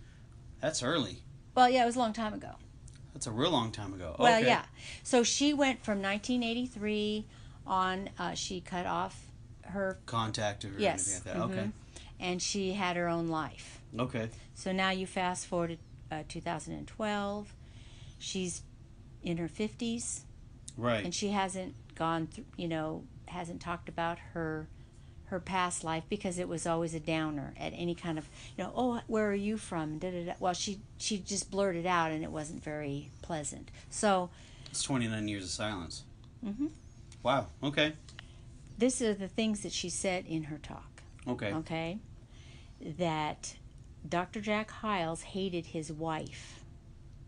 That's early. Well, yeah, it was a long time ago. That's a real long time ago. Well, okay. yeah. So she went from 1983 on. She cut off her contact or yes, anything like that. Okay. And she had her own life. Okay. So now you fast forward to 2012. She's in her 50s. Right. And she hasn't gone through, hasn't talked about her past life because it was always a downer at any kind of, oh, where are you from? Well, she just blurted out and it wasn't very pleasant. So it's 29 years of silence. Mm-hmm. Wow. Okay. These are the things that she said in her talk. Okay. Okay. That Dr. Jack Hyles hated his wife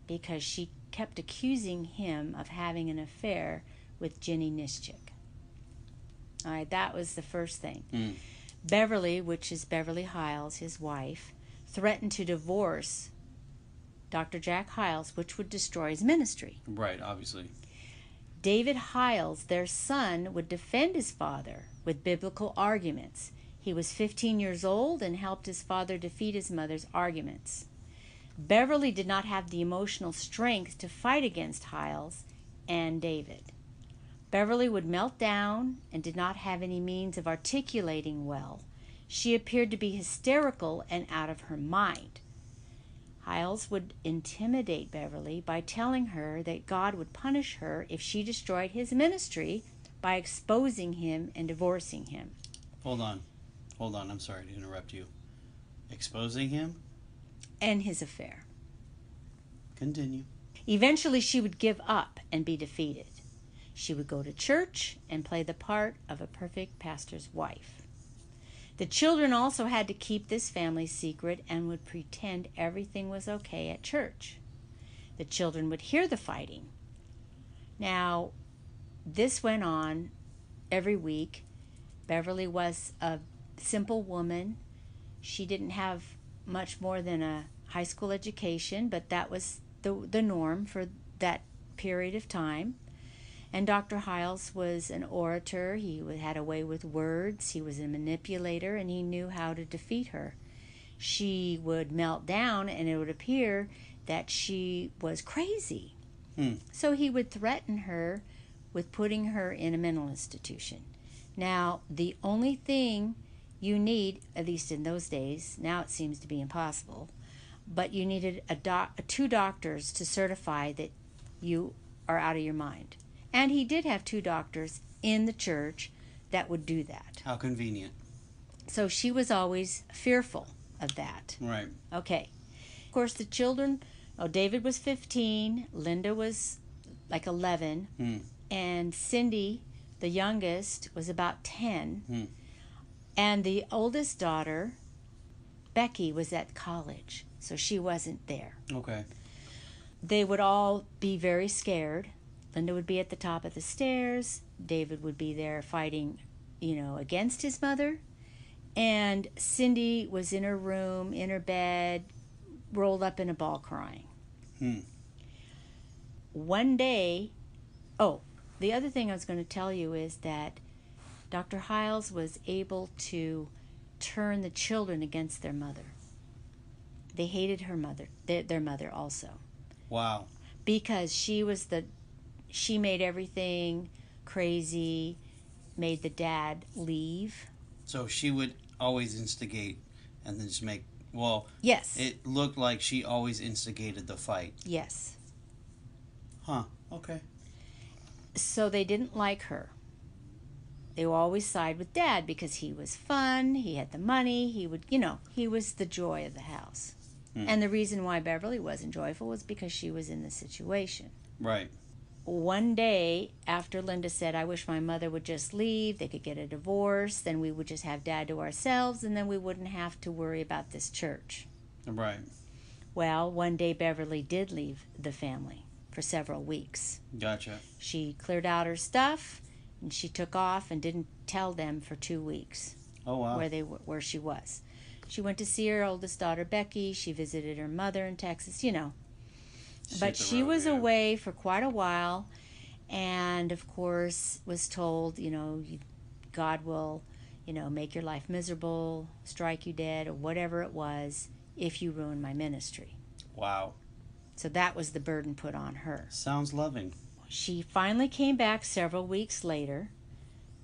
because she kept accusing him of having an affair with Jenny Nischik. All right, that was the first thing. Mm. Beverly, which is Beverly Hyles, his wife, threatened to divorce Dr. Jack Hyles, which would destroy his ministry. Right, obviously. David Hyles, their son, would defend his father with biblical arguments. He was 15 years old and helped his father defeat his mother's arguments. Beverly did not have the emotional strength to fight against Hyles and David. Beverly would melt down and did not have any means of articulating well. She appeared to be hysterical and out of her mind. Hyles would intimidate Beverly by telling her that God would punish her if she destroyed his ministry by exposing him and divorcing him. Hold on. I'm sorry to interrupt you. Exposing him? And his affair. Continue. Eventually, she would give up and be defeated. She would go to church and play the part of a perfect pastor's wife. The children also had to keep this family secret and would pretend everything was okay at church. The children would hear the fighting. Now, this went on every week. Beverly was a simple woman. She didn't have much more than a high school education, but that was the norm for that period of time. And Dr. Hyles was an orator. He had a way with words. He was a manipulator, and he knew how to defeat her. She would melt down, and it would appear that she was crazy. So he would threaten her with putting her in a mental institution. Now, the only thing you need, at least in those days, now it seems to be impossible, but you needed two doctors to certify that you are out of your mind. And he did have two doctors in the church that would do that. How convenient. So she was always fearful of that. Right. Okay. Of course, the children, David was 15, Linda was like 11, and Cindy, the youngest, was about 10. And the oldest daughter, Becky, was at college, so she wasn't there. Okay. They would all be very scared. Linda would be at the top of the stairs. David would be there fighting, against his mother. And Cindy was in her room, in her bed, rolled up in a ball crying. One day, the other thing I was going to tell you is that Dr. Hyles was able to turn the children against their mother. They hated her mother, their mother also. Wow. Because she made everything crazy, made the dad leave. So she would always instigate and then just make, yes. It looked like she always instigated the fight. Yes. Huh, okay. So they didn't like her. They would always side with Dad because he was fun, he had the money, he was the joy of the house. And the reason why Beverly wasn't joyful was because she was in the situation. Right. One day, after Linda said, I wish my mother would just leave, they could get a divorce, then we would just have Dad to ourselves, and then we wouldn't have to worry about this church. Right. Well, one day Beverly did leave the family for several weeks. Gotcha. She cleared out her stuff, and she took off and didn't tell them for 2 weeks. Oh, wow. Where she was. She went to see her oldest daughter, Becky. She visited her mother in Texas, But she was away for quite a while, and of course was told, God will, make your life miserable, strike you dead, or whatever it was, if you ruin my ministry. Wow. So that was the burden put on her. Sounds loving. She finally came back several weeks later.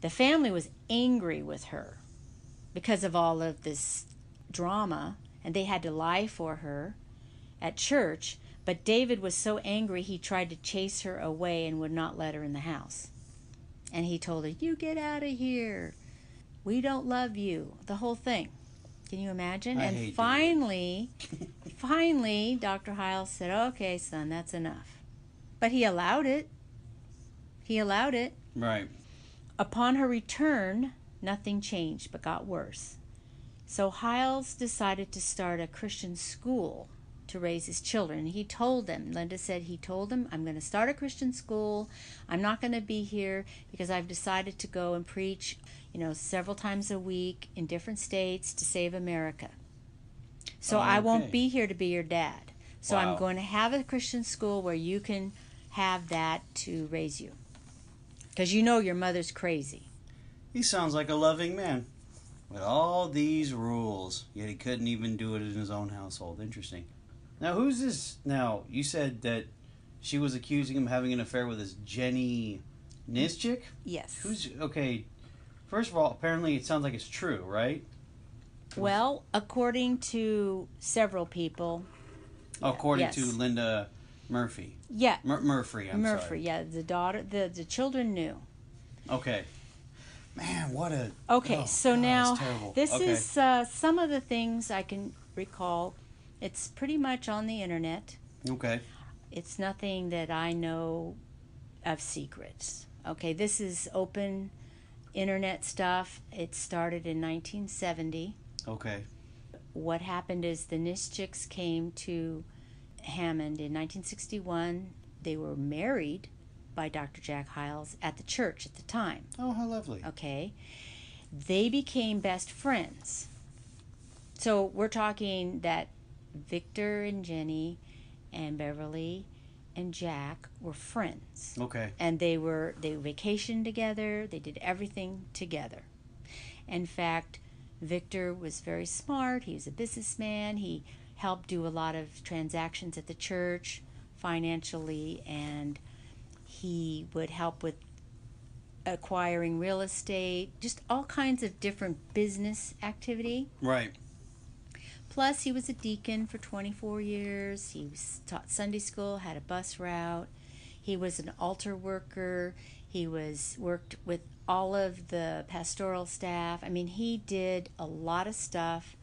The family was angry with her because of all of this drama, and they had to lie for her at church. But David was so angry he tried to chase her away and would not let her in the house. And he told her, you get out of here. We don't love you. The whole thing. Can you imagine? And finally, Dr. Hyles said, okay, son, that's enough. But he allowed it. Right. Upon her return, nothing changed but got worse. So Hyles decided to start a Christian school to raise his children. He told them, Linda said he told them, I'm going to start a Christian school. I'm not going to be here because I've decided to go and preach, several times a week in different states to save America. So I won't be here to be your dad. So I'm going to have a Christian school where you can have that to raise you. Because your mother's crazy. He sounds like a loving man. With all these rules, yet he couldn't even do it in his own household. Interesting. Now, who's this? Now, you said that she was accusing him of having an affair with this Jenny Nischik? Yes. Okay, first of all, apparently it sounds like it's true, right? Well, according to several people. According Yes. to Linda Murphy. Yeah. Murphy, I'm Murphy, sorry. yeah. The children knew. Okay. Man, what a... Okay, oh, so God, now that's terrible. this Okay. is some of the things I can recall. It's pretty much on the internet. Okay. It's nothing that I know of secrets. Okay, this is open internet stuff. It started in 1970. Okay. What happened is the Nischicks came to Hammond in 1961. They were married by Dr. Jack Hyles at the church at the time. Oh, how lovely. Okay. They became best friends. So we're talking that Victor and Jenny and Beverly and Jack were friends. Okay. And they vacationed together, they did everything together. In fact, Victor was very smart, he was a businessman, he helped do a lot of transactions at the church financially, and he would help with acquiring real estate, just all kinds of different business activity. Right. Plus, he was a deacon for 24 years. He taught Sunday school, had a bus route. He was an altar worker. He worked with all of the pastoral staff. I mean, he did a lot of stuff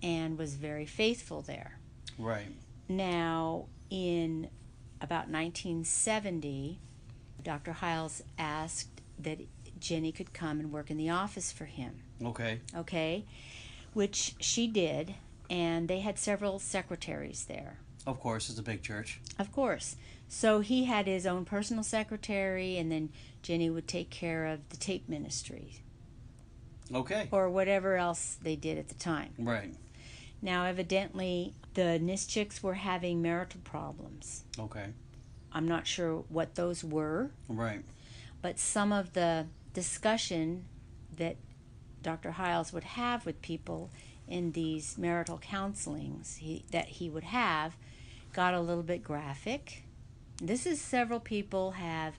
and was very faithful there. Right. Now, in about 1970, Dr. Hyles asked that Jenny could come and work in the office for him. Okay. Okay? Which she did, and they had several secretaries there. Of course, it's a big church. Of course. So he had his own personal secretary, and then Jenny would take care of the tape ministry. Okay. Or whatever else they did at the time. Right. Now, evidently, the Nischicks were having marital problems. Okay. I'm not sure what those were. Right. But some of the discussion that Dr. Hyles would have with people in these marital counselings that he would have got a little bit graphic. This is several people have,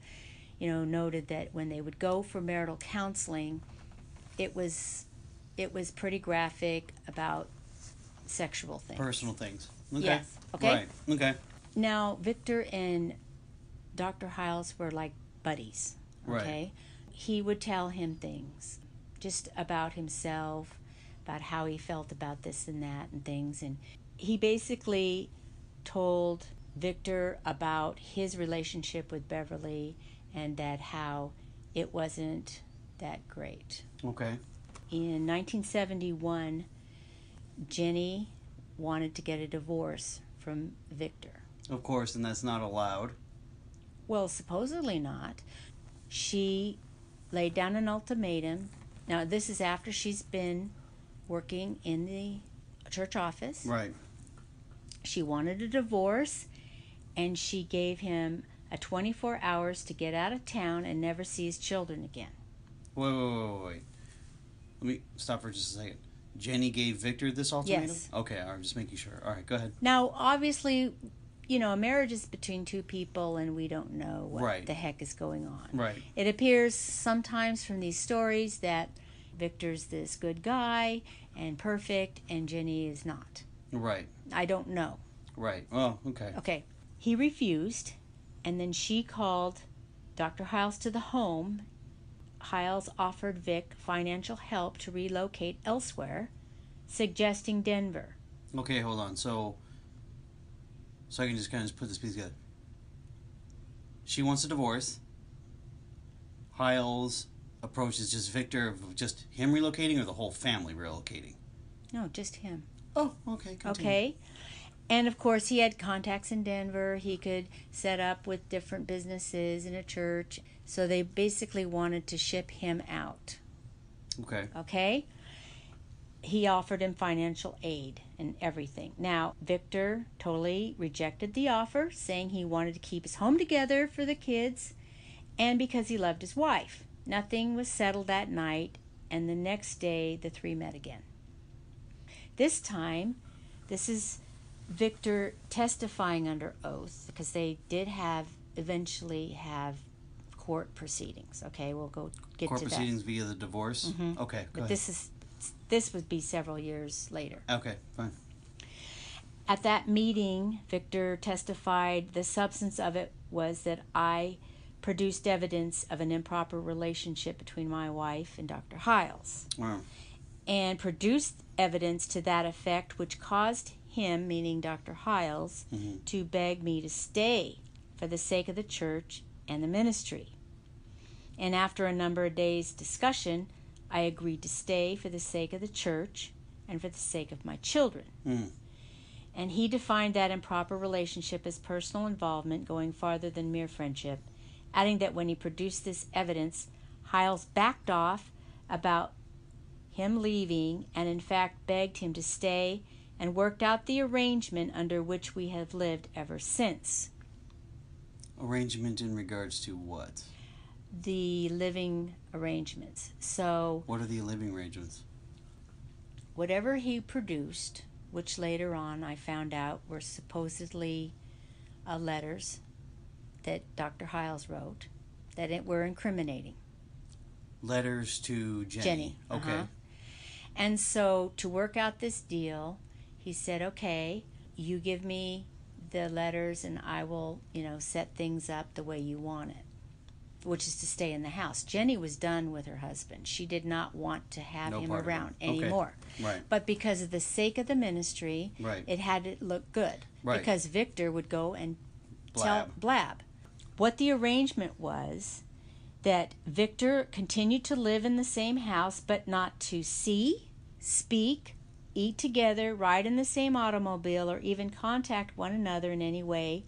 noted that when they would go for marital counseling, it was pretty graphic about sexual things. Personal things. Okay. Yes. Okay. Right. Okay. Now, Victor and Dr. Hyles were like buddies. Okay. Right. He would tell him things just about himself, about how he felt about this and that and things. And he basically told Victor about his relationship with Beverly and that how it wasn't that great. Okay. In 1971, Jenny wanted to get a divorce from Victor. Of course, and that's not allowed. Well, supposedly not. She laid down an ultimatum. Now, this is after she's been working in the church office. Right. She wanted a divorce, and she gave him a 24 hours to get out of town and never see his children again. Wait. Let me stop for just a second. Jenny gave Victor this ultimatum? Yes. Okay, I'm just making sure. All right, go ahead. Now, obviously, a marriage is between two people, and we don't know what Right. the heck is going on. Right. It appears sometimes from these stories that Victor's this good guy and perfect, and Jenny is not. Right. I don't know. Right. Well, okay. Okay. He refused, and then she called Dr. Hyles to the home. Hyles offered Vic financial help to relocate elsewhere, suggesting Denver. Okay, hold on. So I can just kind of put this piece together. She wants a divorce. Hyles approaches just Victor of just him relocating or the whole family relocating? No, just him. Oh, okay. Continue. Okay. And of course, he had contacts in Denver. He could set up with different businesses in a church. So they basically wanted to ship him out. Okay. Okay? He offered him financial aid and everything. Now, Victor totally rejected the offer, saying he wanted to keep his home together for the kids and because he loved his wife. Nothing was settled that night, and the next day the three met again. This time, this is Victor testifying under oath, because they did eventually have court proceedings. Okay, we'll go get Court to that. proceedings via the divorce? Mhm. Okay, go But ahead. this is This would be several years later. Okay, fine. At that meeting, Victor testified the substance of it was that I produced evidence of an improper relationship between my wife and Dr. Hyles. Wow. And produced evidence to that effect, which caused him, meaning Dr. Hyles, to beg me to stay for the sake of the church and the ministry. And after a number of days' discussion, I agreed to stay for the sake of the church and for the sake of my children. And he defined that improper relationship as personal involvement going farther than mere friendship, adding that when he produced this evidence, Hyles backed off about him leaving and in fact begged him to stay and worked out the arrangement under which we have lived ever since. Arrangement in regards to what? The living arrangements. So, what are the living arrangements? Whatever he produced, which later on I found out were supposedly letters that Dr. Hyles wrote that were incriminating. Letters to Jenny. Jenny. Okay. And so to work out this deal, he said, okay, you give me the letters and I will, set things up the way you want it, which is to stay in the house. Jenny was done with her husband. She did not want to have him around anymore. Right. But because of the sake of the ministry, it had to look good. Right. Because Victor would go and blab. What the arrangement was that Victor continued to live in the same house, but not to see, speak, eat together, ride in the same automobile, or even contact one another in any way,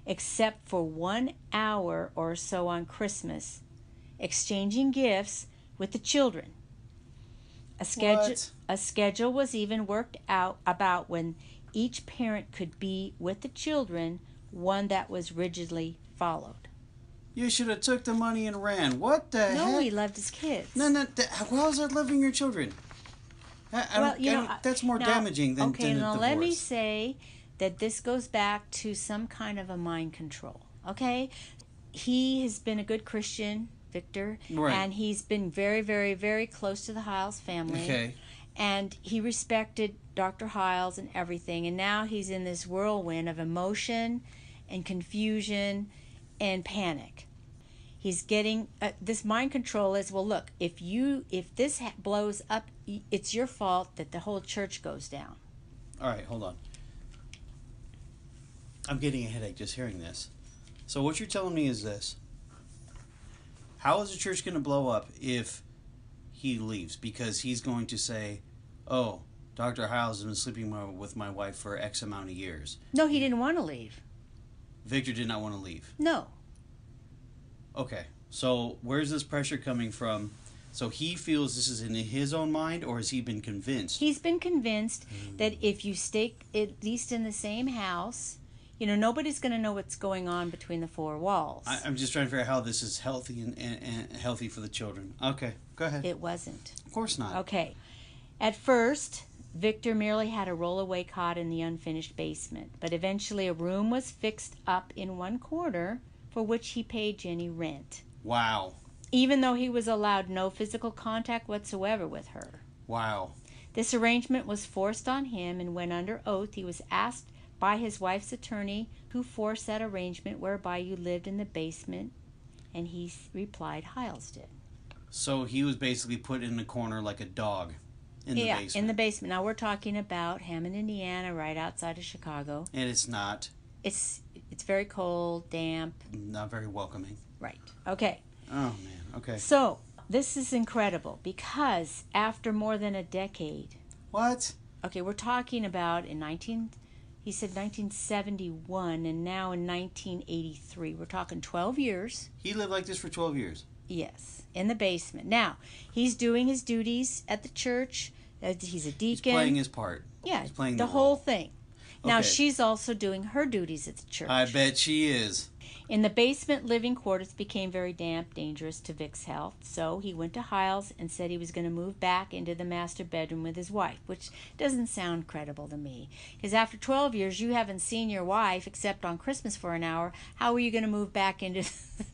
except for 1 hour or so on Christmas, exchanging gifts with the children. A schedule was even worked out about when each parent could be with the children, one that was rigidly followed. You should have took the money and ran. What the heck? No, he loved his kids. No, how is that loving your children? That's more damaging than okay, a now divorce. let me say that this goes back to some kind of a mind control, okay? He has been a good Christian, Victor, and he's been very, very, very close to the Hyles family. Okay. And he respected Dr. Hyles and everything, and now he's in this whirlwind of emotion and confusion and panic. He's getting this mind control is, well, look, if this blows up, it's your fault that the whole church goes down. All right, hold on. I'm getting a headache just hearing this. So what you're telling me is this. How is the church going to blow up if he leaves? Because he's going to say, oh, Dr. Hyles has been sleeping with my wife for X amount of years. No, he didn't want to leave. Victor did not want to leave. No. Okay, so where's this pressure coming from? So he feels this is in his own mind, or has he been convinced? He's been convinced that if you stay at least in the same house, nobody's going to know what's going on between the four walls. I'm just trying to figure out how this is healthy and healthy for the children. Okay, go ahead. It wasn't. Of course not. Okay. At first, Victor merely had a roll-away cot in the unfinished basement, but eventually a room was fixed up in one corner for which he paid Jenny rent. Wow. Even though he was allowed no physical contact whatsoever with her. Wow. This arrangement was forced on him, and when under oath he was asked by his wife's attorney who forced that arrangement whereby you lived in the basement, and he replied, Hyles did. So he was basically put in the corner like a dog in the basement. Yeah, in the basement. Now we're talking about Hammond, Indiana, right outside of Chicago. And it's not. It's very cold, damp. Not very welcoming. Right. Okay. Oh, man. Okay. So, this is incredible because after more than a decade... What? Okay, we're talking about he said 1971, and now in 1983. We're talking 12 years. He lived like this for 12 years? Yes, in the basement. Now, he's doing his duties at the church. He's a deacon. He's playing his part. Yeah, he's playing the the whole role. thing. Now, Okay. she's also doing her duties at the church. I bet she is. In the basement living quarters became very damp, dangerous to Vic's health, so he went to Hyles and said he was going to move back into the master bedroom with his wife, which doesn't sound credible to me. Because after 12 years, you haven't seen your wife except on Christmas for an hour. How are you going to move back into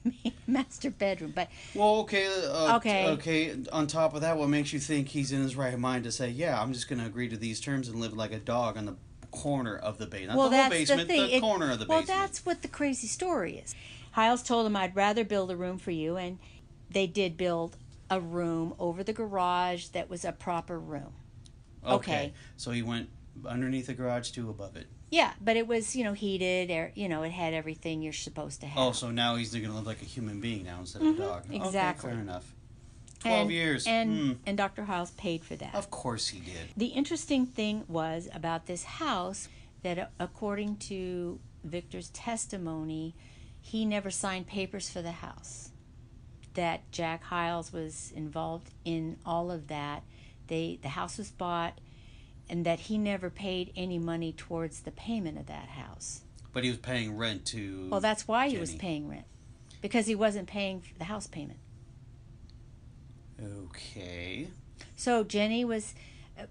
the master bedroom? But Well, okay. Okay. Okay. On top of that, what makes you think he's in his right mind to say, "Yeah, I'm just going to agree to these terms and live like a dog on the corner of the basement, not the whole basement, the corner of the basement." Well, that's what the crazy story is. Hyles told him, "I'd rather build a room for you," and they did build a room over the garage that was a proper room. Okay. So he went underneath the garage to above it. Yeah, but it was, heated, air, it had everything you're supposed to have. Oh, so now he's going to live like a human being now instead of a dog. Exactly. Okay, fair enough. 12 years. And Dr. Hyles paid for that. Of course he did. The interesting thing was about this house that, according to Victor's testimony, he never signed papers for the house. That Jack Hyles was involved in all of that. The house was bought, and that he never paid any money towards the payment of that house. But he was paying rent to Well, that's why Jenny. he was paying rent. Because he wasn't paying the house payment. Okay. So Jenny was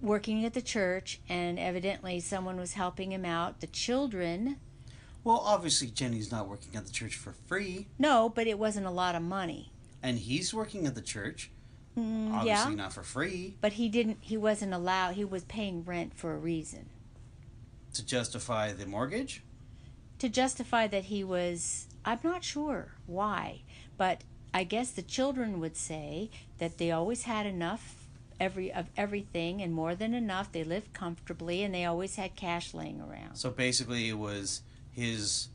working at the church, and evidently someone was helping him out. The children... Well, obviously Jenny's not working at the church for free. No, but it wasn't a lot of money. And he's working at the church. Yeah. Obviously not for free. But he wasn't allowed, he was paying rent for a reason. To justify the mortgage? To justify that he was, I'm not sure why, but I guess the children would say that they always had enough of everything and more than enough. They lived comfortably and they always had cash laying around. So basically it was his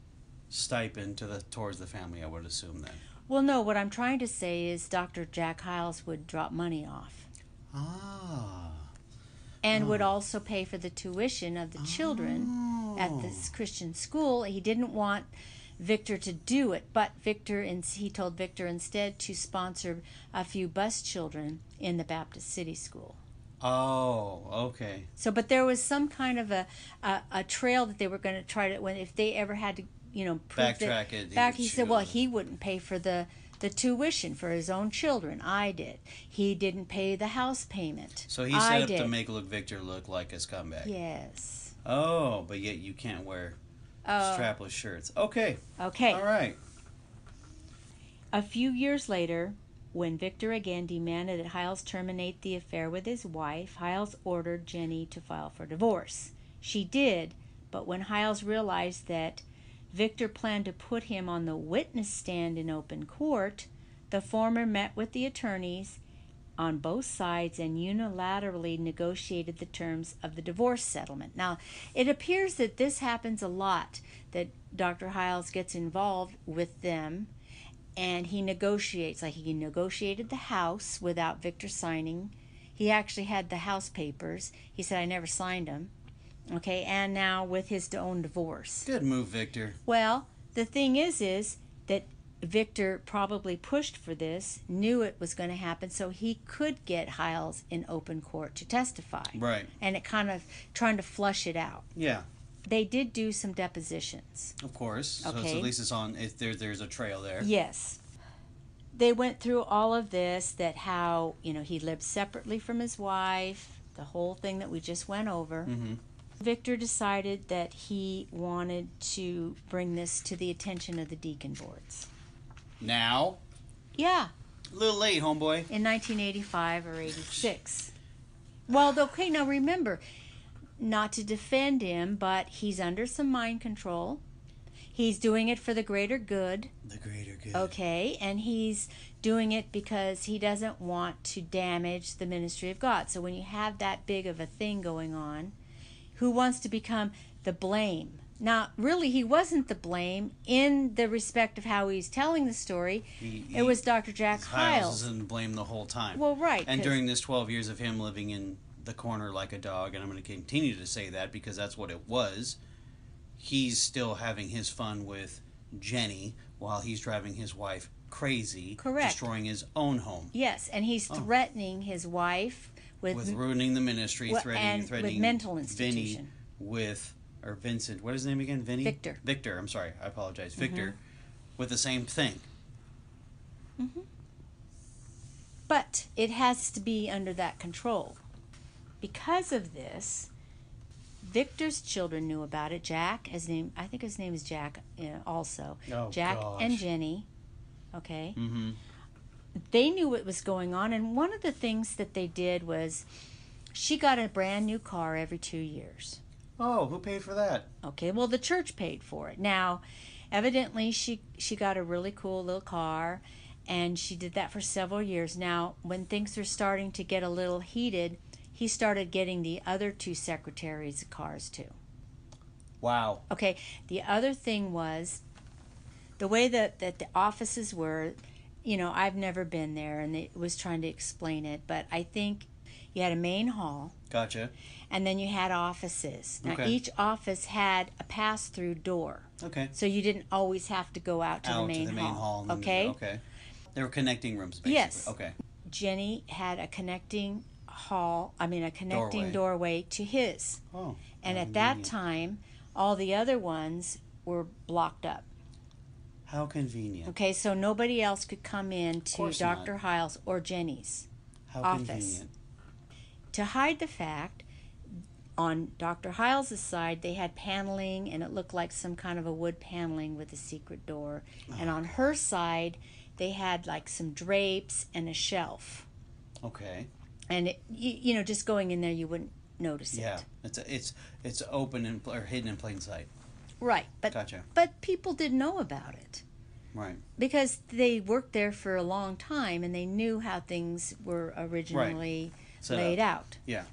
stipend towards the family, I would assume then. Well, no, what I'm trying to say is Dr. Jack Hyles would drop money off. Ah. And would also pay for the tuition of the children at this Christian school. He didn't want Victor to do it, but he told Victor instead to sponsor a few bus children in the Baptist City School. Oh, okay. So, but there was some kind of a trail that they were going to try to, if they ever had to, prove Backtrack it. He said, well, he wouldn't pay for the tuition for his own children. I did. He didn't pay the house payment. So he set up to make Victor look like a scumbag. Yes. Oh, but yet you can't wear strapless shirts. Okay. Okay. All right. A few years later, when Victor again demanded that Hyles terminate the affair with his wife, Hyles ordered Jenny to file for divorce. She did, but when Hyles realized that Victor planned to put him on the witness stand in open court, the former met with the attorneys on both sides and unilaterally negotiated the terms of the divorce settlement. Now, it appears that this happens a lot, that Dr. Hyles gets involved with them and he negotiates. Like, he negotiated the house without Victor signing. He actually had the house papers. He said, I never signed them. Okay, and now with his own divorce. Good move, Victor. Well, the thing is that Victor probably pushed for this, knew it was going to happen, so he could get Hyles in open court to testify. Right. And it kind of trying to flush it out. Yeah. They did do some depositions. Of course. Okay. So at least it's on. There's a trail there. Yes. They went through all of this, that how, he lived separately from his wife, the whole thing that we just went over. Mm-hmm. Victor decided that he wanted to bring this to the attention of the deacon boards. Now? Yeah. A little late, homeboy. In 1985 or 86. Well, okay, now remember, not to defend him, but he's under some mind control. He's doing it for the greater good. The greater good. Okay, and he's doing it because he doesn't want to damage the ministry of God. So when you have that big of a thing going on, who wants to become the blame? Now, really, he wasn't the blame in the respect of how he's telling the story. It was Dr. Jack Hyles. was in blame the whole time. Well, right. And during this 12 years of him living in the corner like a dog, and I'm going to continue to say that because that's what it was, he's still having his fun with Jenny while he's driving his wife crazy. Correct. Destroying his own home. Yes, and he's threatening his wife with ruining the ministry, threatening with mental institution. Vinny with or Vincent. What is his name again? Vinny? Victor. Victor. I'm sorry. I apologize. Victor with the same thing. Mm-hmm. But it has to be under that control. Because of this, Victor's children knew about it. Jack, I think his name is Jack also. Oh, Jack gosh. and Jenny, okay? Mm-hmm. They knew what was going on, and one of the things that they did was she got a brand new car every 2 years. Oh, who paid for that? Okay, well, the church paid for it. Now, evidently, she got a really cool little car, and she did that for several years. Now, when things were starting to get a little heated, he started getting the other 2 secretaries' cars too. Wow. Okay, the other thing was the way that the offices were, I've never been there, and it was trying to explain it, but I think you had a main hall. Gotcha. And then you had offices. Now, Okay. each office had a pass-through door. Okay. So you didn't always have to go out to the main hall. Okay? Okay. They were connecting rooms, basically. Yes. Okay. Jenny had a connecting Doorway. doorway to his. Oh. And at that time, all the other ones were blocked up. How convenient. Okay, so nobody else could come in Of to course Dr. not. Hyles or Jenny's How office. convenient. To hide the fact, on Dr. Hyles' side, they had paneling, and it looked like some kind of a wood paneling with a secret door. And on her side, they had like some drapes and a shelf. Okay. And just going in there, you wouldn't notice Yeah. it. It's open or hidden in plain sight. Right, but Gotcha. But people didn't know about it Right. because they worked there for a long time, and they knew how things were originally laid out. Yeah.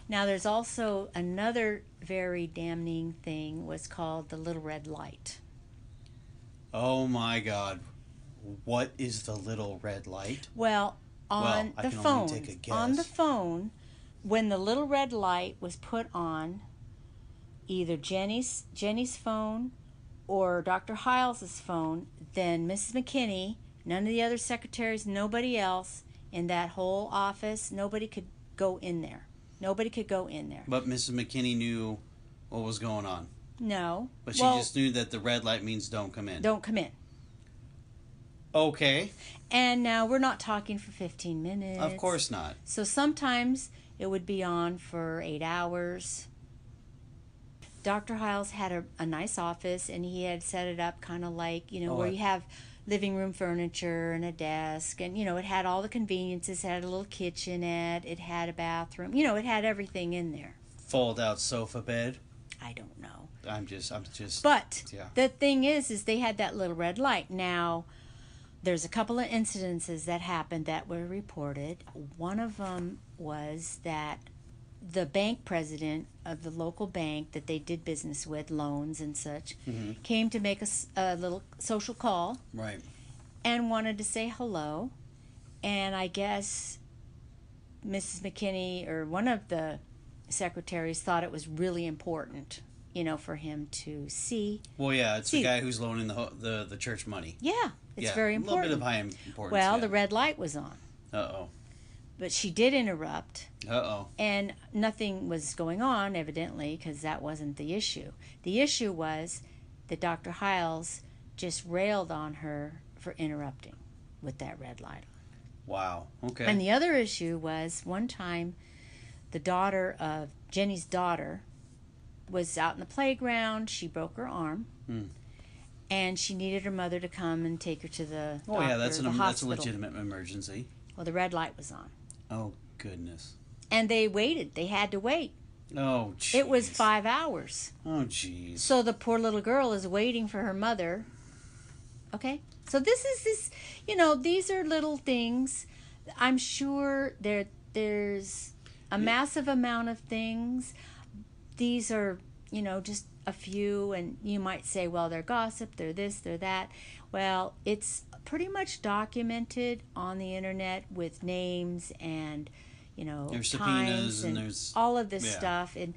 Now, there's also another very damning thing was called the Little Red Light. Oh my God. What is the little red light? Well, on I the can only phone, take a guess. on the phone, when the little red light was put on, either Jenny's phone or Dr. Hyles' phone, then Mrs. McKinney, none of the other secretaries, nobody else in that whole office, nobody could go in there. Nobody could go in there. But Mrs. McKinney knew what was going on. No. But she just knew that the red light means don't come in. Don't come in. Okay. And now we're not talking for 15 minutes. Of course not. So sometimes it would be on for 8 hours. Dr. Hyles had a nice office, and he had set it up kind of like, where you have living room furniture and a desk, and, it had all the conveniences. It had a little kitchenette. It had a bathroom. It had everything in there. Fold out sofa bed. I don't know. I'm just. But yeah. the thing is they had that little red light. Now, there's a couple of incidences that happened that were reported. One of them was that the bank president of the local bank that they did business with, loans and such, came to make a little social call. Right. And wanted to say hello. And I guess Mrs. McKinney or one of the secretaries thought it was really important, for him to see. Well, yeah, it's the guy who's loaning the church money. Yeah, it's very important. A little bit of high importance. Well, yeah. the red light was on. Uh-oh. But she did interrupt. Uh-oh. And nothing was going on, evidently, because that wasn't the issue. The issue was that Dr. Hyles just railed on her for interrupting with that red light on. Wow. Okay. And the other issue was one time Jenny's daughter was out in the playground. She broke her arm. And she needed her mother to come and take her to the doctor, that's the that's a hospital. legitimate emergency. Well, the red light was on. Oh, goodness. And they waited. They had to wait. Oh, jeez. It was 5 hours. Oh, jeez. So the poor little girl is waiting for her mother. Okay? So this, these are little things. I'm sure there's a massive amount of things. These are, just a few, and you might say, well, they're gossip, they're this, they're that. Well, it's pretty much documented on the internet with names and, there's times subpoenas and there's all of this stuff. And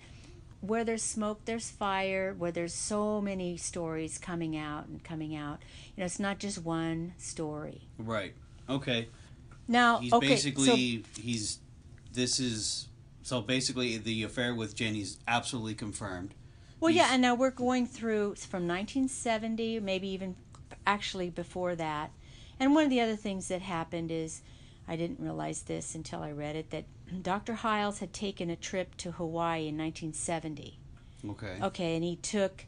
where there's smoke, there's fire. Where there's so many stories coming out and coming out, it's not just one story. Right. Okay. Now, basically basically the affair with Jenny's absolutely confirmed. Well, yeah, and now we're going through from 1970, maybe even actually before that. And one of the other things that happened is, I didn't realize this until I read it, that Dr. Hyles had taken a trip to Hawaii in 1970. Okay. Okay, and he took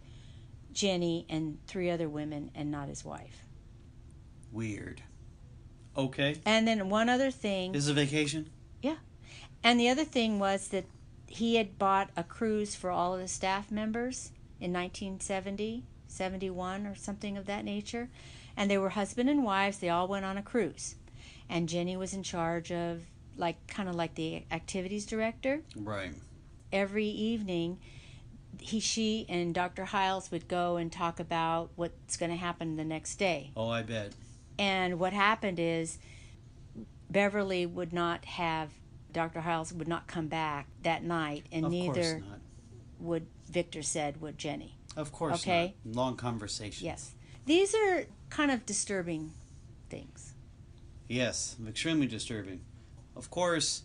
Jenny and 3 other women and not his wife. Weird. Okay. And then one other thing. This is a vacation? Yeah. And the other thing was that he had bought a cruise for all of the staff members in 1970, 71 or something of that nature. And they were husband and wives. They all went on a cruise. And Jenny was in charge of, kind of like the activities director. Right. Every evening, she and Dr. Hyles would go and talk about what's going to happen the next day. Oh, I bet. And what happened is Beverly would not have, Dr. Hyles would not come back that night, and neither would, Victor said, would Jenny. Of course okay? Not. Long conversations. Yes. These are kind of disturbing things. Yes, extremely disturbing. Of course,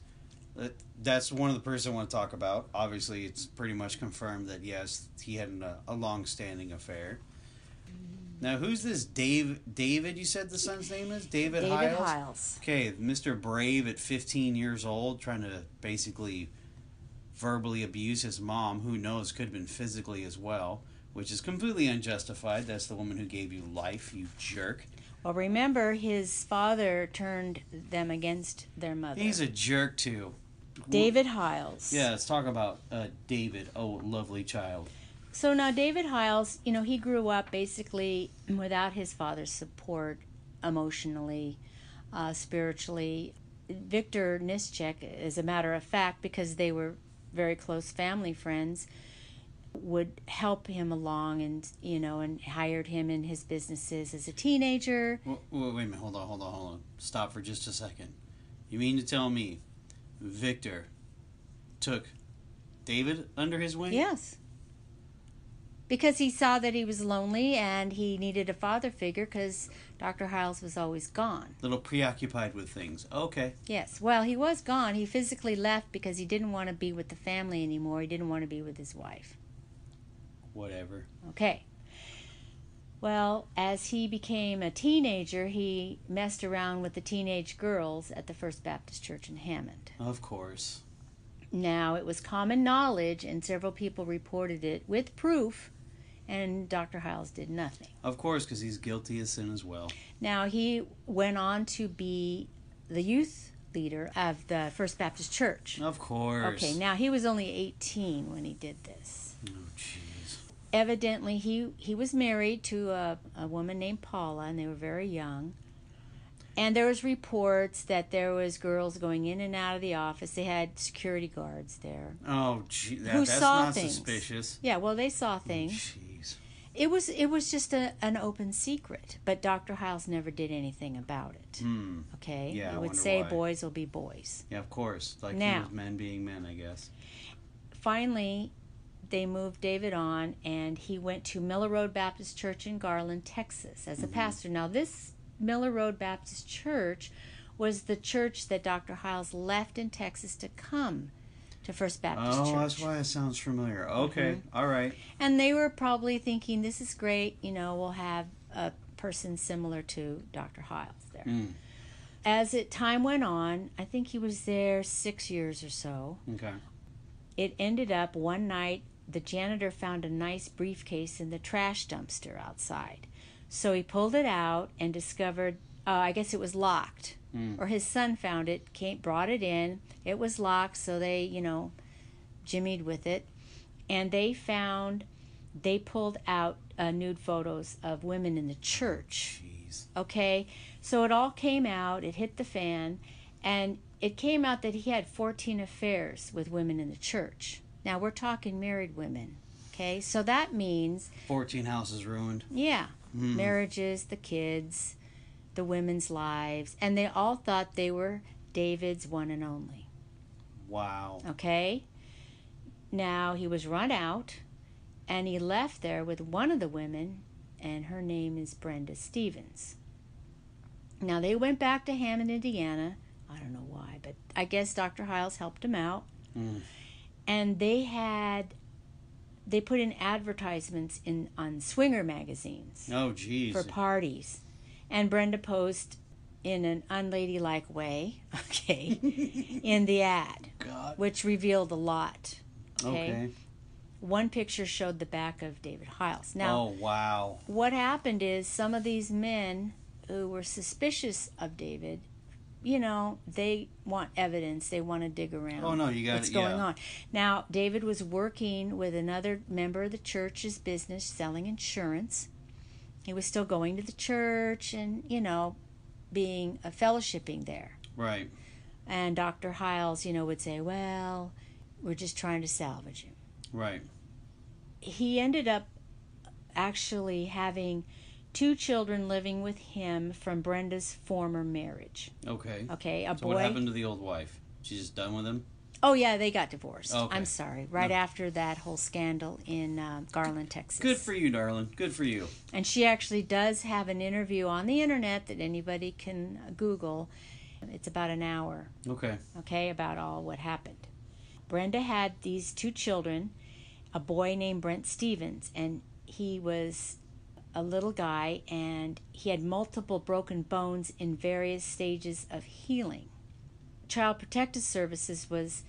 that's one of the persons I want to talk about. Obviously, it's pretty much confirmed that, yes, he had a long-standing affair. Now, who's this David, you said the son's name is? David Hyles? Hyles. Okay, Mr. Brave at 15 years old, trying to basically verbally abuse his mom. Who knows, could have been physically as well, which is completely unjustified. That's the woman who gave you life, you jerk. Well, remember, his father turned them against their mother. He's a jerk, too. David Hyles. Yeah, let's talk about David. Oh, lovely child. So now David Hyles, he grew up basically without his father's support emotionally, spiritually. Victor Nischek, as a matter of fact, because they were very close family friends, would help him along and hired him in his businesses as a teenager. Wait a minute. Hold on. Stop for just a second. You mean to tell me Victor took David under his wing? Yes. Because he saw that he was lonely and he needed a father figure because Dr. Hyles was always gone. A little preoccupied with things. Okay. Yes. Well, he was gone. He physically left because he didn't want to be with the family anymore. He didn't want to be with his wife. Whatever. Okay. Well, as he became a teenager, he messed around with the teenage girls at the First Baptist Church in Hammond. Of course. Now, it was common knowledge, and several people reported it with proof, and Dr. Hyles did nothing. Of course, because he's guilty of sin as well. Now, he went on to be the youth leader of the First Baptist Church. Of course. Okay, now he was only 18 when he did this. Oh, jeez. Evidently, he was married to a woman named Paula, and they were very young. And there was reports that there was girls going in and out of the office. They had security guards there. Oh, gee, who that's saw not things. Suspicious. Yeah, well, they saw things. Oh, jeez. It was just an open secret, but Dr. Hyles never did anything about it. Okay? Yeah, he I would wonder say why. boys will be boys. Yeah, of course. Like Now, he was men being men, I guess. Finally, they moved David on, and he went to Miller Road Baptist Church in Garland, Texas, as a pastor. Now, this Miller Road Baptist Church was the church that Dr. Hyles left in Texas to come to First Baptist Church. Oh, that's why it sounds familiar. Okay, all right. And they were probably thinking, this is great, we'll have a person similar to Dr. Hyles there. As time went on, I think he was there 6 years or so. Okay. It ended up one night, the janitor found a nice briefcase in the trash dumpster outside. So he pulled it out and discovered, I guess it was locked. Or his son found it, brought it in. It was locked, so they, jimmied with it. And they pulled out nude photos of women in the church. Jeez. Okay? So it all came out, it hit the fan, and it came out that he had 14 affairs with women in the church. Now, we're talking married women. Okay? So that means 14 houses ruined. Yeah. Marriages, the kids, the women's lives, and they all thought they were David's one and only. Wow. Okay? Now, he was run out, and he left there with one of the women, and her name is Brenda Stevens. Now, they went back to Hammond, Indiana. I don't know why, but I guess Dr. Hyles helped him out. And they had they put in advertisements on swinger magazines. Oh, geez. For parties. And Brenda posed in an unladylike way, okay, in the ad, God. which revealed a lot. Okay. One picture showed the back of David Hyles. Now, oh, wow. What happened is some of these men who were suspicious of David, they want evidence. They want to dig around. Oh, no, you got what's going on. Now, David was working with another member of the church's business selling insurance. He was still going to the church and, being fellowshipping there. Right. And Dr. Hyles, would say, well, we're just trying to salvage him. Right. He ended up actually having 2 children living with him from Brenda's former marriage. Okay. Okay, So what happened to the old wife? She's just done with him? Oh, yeah, they got divorced. Okay. I'm sorry. Right after that whole scandal in Garland, Texas. Good for you, darling. Good for you. And she actually does have an interview on the internet that anybody can Google. It's about an hour. Okay, about all what happened. Brenda had these 2 children, a boy named Brent Stevens, and he was a little guy, and he had multiple broken bones in various stages of healing. Child Protective Services was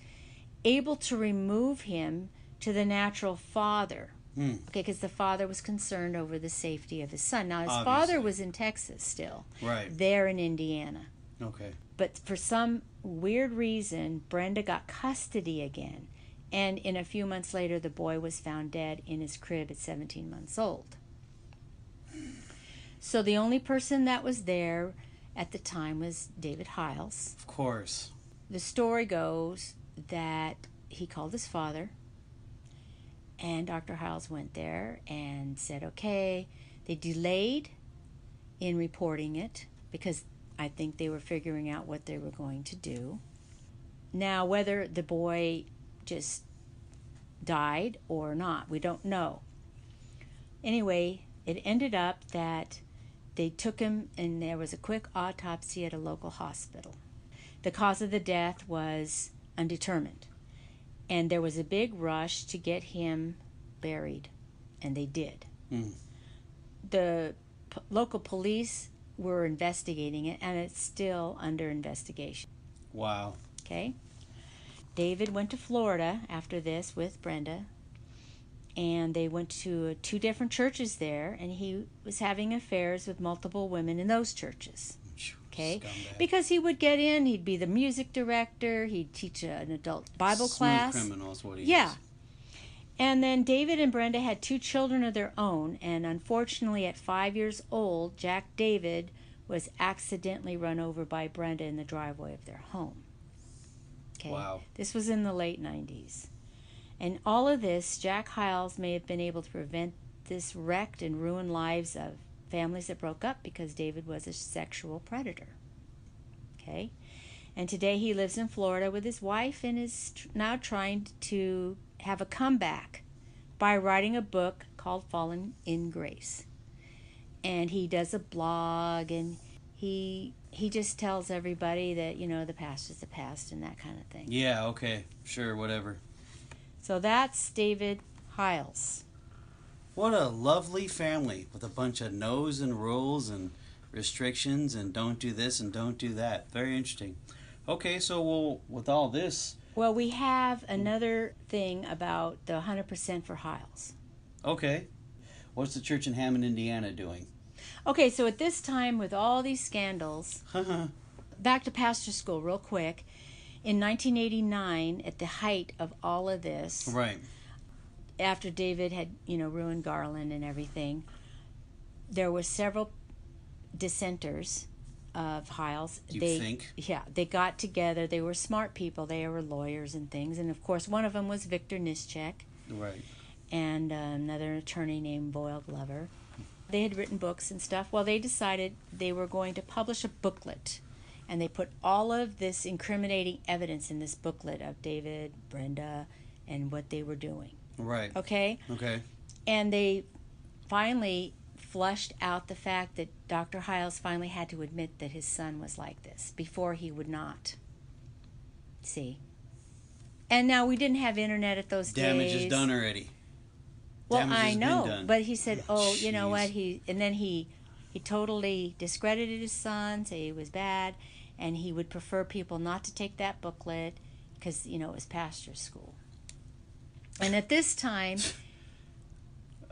able to remove him to the natural father. Okay, because the father was concerned over the safety of his son. Now, his father was in Texas still. Right. There in Indiana. Okay. But for some weird reason, Brenda got custody again. And in a few months later, the boy was found dead in his crib at 17 months old. So the only person that was there at the time was David Hyles. Of course. The story goes that he called his father, and Dr. Hyles went there and said, okay. They delayed in reporting it because I think they were figuring out what they were going to do. Now, whether the boy just died or not, we don't know. Anyway, it ended up that they took him and there was a quick autopsy at a local hospital. The cause of the death was undetermined. And there was a big rush to get him buried, and they did. The local police were investigating it, and it's still under investigation. Wow. Okay. David went to Florida after this with Brenda, and they went to 2 different churches there, and he was having affairs with multiple women in those churches. Okay. Scumbag. Because he would get in, he'd be the music director, he'd teach an adult Bible class. Smooth criminal is what he Yeah. is. And then David and Brenda had 2 children of their own, and unfortunately at 5 years old, Jack David was accidentally run over by Brenda in the driveway of their home. Okay. Wow. This was in the late 90s. And all of this, Jack Hyles may have been able to prevent this wrecked and ruined lives of families that broke up because David was a sexual predator. Okay? And today he lives in Florida with his wife and is now trying to have a comeback by writing a book called Fallen in Grace. And he does a blog, and he just tells everybody that, the past is the past and that kind of thing. Yeah, okay. Sure, whatever. So that's David Hyles. What a lovely family with a bunch of no's and rules and restrictions and don't do this and don't do that. Very interesting. Okay, so with all this... Well, we have another thing about the 100% for Hyles. Okay. What's the church in Hammond, Indiana doing? Okay, so at this time with all these scandals, back to pastor school real quick. In 1989, at the height of all of this... Right. After David had, ruined Garland and everything, there were several dissenters of Hyles. You think? Yeah, they got together. They were smart people. They were lawyers and things. And, of course, one of them was Victor Nischek. Right. And another attorney named Boyle Glover. They had written books and stuff. Well, they decided they were going to publish a booklet. And they put all of this incriminating evidence in this booklet of David, Brenda, and what they were doing. Right. Okay? Okay. And they finally flushed out the fact that Dr. Hyles finally had to admit that his son was like this. Before he would not. See? And now we didn't have internet at those days. Damage is done already. Well, Damage I has know, been done. but he said, "Oh, you know what?" Jeez. He totally discredited his son, say he was bad, and he would prefer people not to take that booklet because it was pastor's school. And at this time,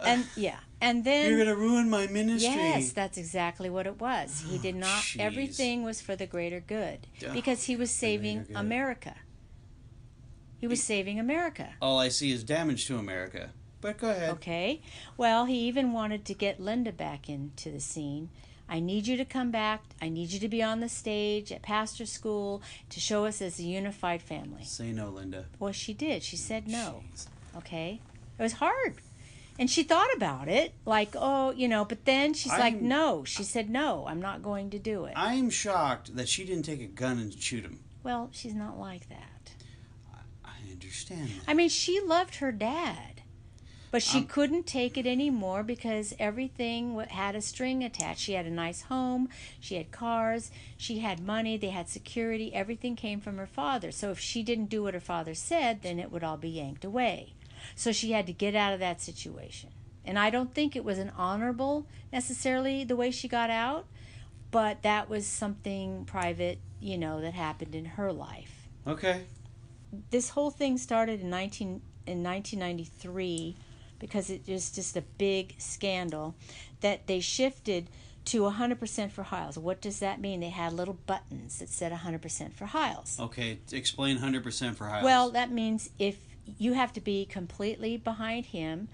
and then You're gonna ruin my ministry. yes, that's exactly what it was. He did not. Jeez. Everything was for the greater good because he was saving America. He was saving America. All I see is damage to America. But go ahead. Okay. Well, he even wanted to get Linda back into the scene. I need you to come back. I need you to be on the stage at pastor school to show us as a unified family. Say no, Linda. Well, she did. She said no. Jeez. Okay. It was hard. And she thought about it, like, but then she's like, no. She said, no, I'm not going to do it. I'm shocked that she didn't take a gun and shoot him. Well, she's not like that. I understand that. I mean, she loved her dad, but she couldn't take it anymore because everything had a string attached. She had a nice home, she had cars, she had money, they had security. Everything came from her father. So if she didn't do what her father said, then it would all be yanked away. So she had to get out of that situation. And I don't think it was an honorable necessarily the way she got out, but that was something private, that happened in her life. Okay. This whole thing started in 1993 because it was just a big scandal that they shifted to 100% for Hyles. What does that mean? They had little buttons that said 100% for Hyles. Okay, explain 100% for Hyles. Well, that means if you have to be completely behind him.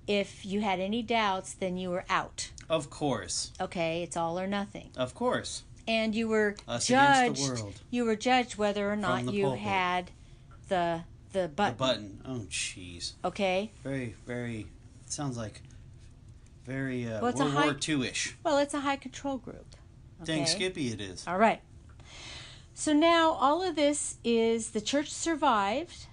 If you had any doubts, then you were out. Of course. Okay, it's all or nothing. Of course. And you were Us judged. against the world. You were judged whether or not you pulpit. had the button. The button. Oh, jeez. Okay. Very, very. It sounds like very Well, World War II-ish. Well, it's a high control group. Okay? Dang Skippy, it is. All right. So now all of this is the church survived,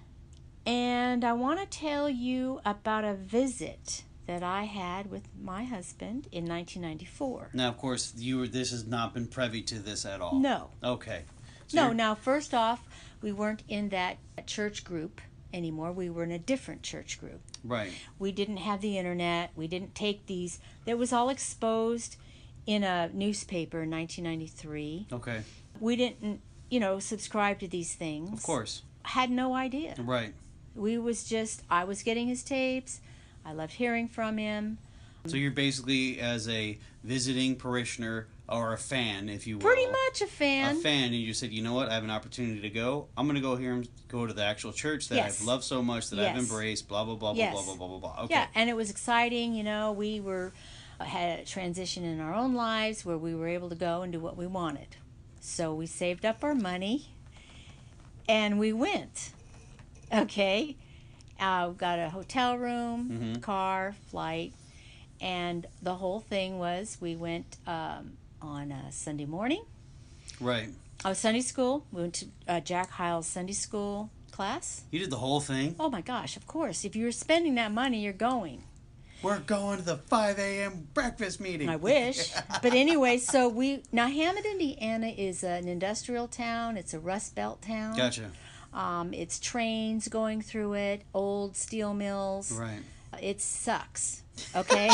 and I want to tell you about a visit that I had with my husband in 1994. Now, of course, this has not been privy to this at all. No. Okay. No, now, first off, we weren't in that church group anymore. We were in a different church group. Right. We didn't have the internet. We didn't take these. It was all exposed in a newspaper in 1993. Okay. We didn't, subscribe to these things. Of course. Had no idea. Right. I was getting his tapes. I loved hearing from him. So you're basically as a visiting parishioner or a fan, if you will. Pretty much a fan. A fan, and you said, you know what, I have an opportunity to go. I'm going to go here and go to the actual church that Yes. I've loved so much, that I've embraced, blah, blah, blah, Yes. blah, blah, blah, blah, blah. Okay. Yeah, and it was exciting. We had a transition in our own lives where we were able to go and do what we wanted. So we saved up our money, and we went. Okay? Got a hotel room, car, flight, and the whole thing was we went on a Sunday morning. Right. Sunday school. We went to Jack Hyles' Sunday school class. You did the whole thing? Oh my gosh, of course. If you're spending that money, you're going. We're going to the 5 a.m. breakfast meeting. I wish. But anyway, now Hammond, Indiana is an industrial town. It's a Rust Belt town. Gotcha. It's trains going through it, old steel mills. Right. It sucks. Okay?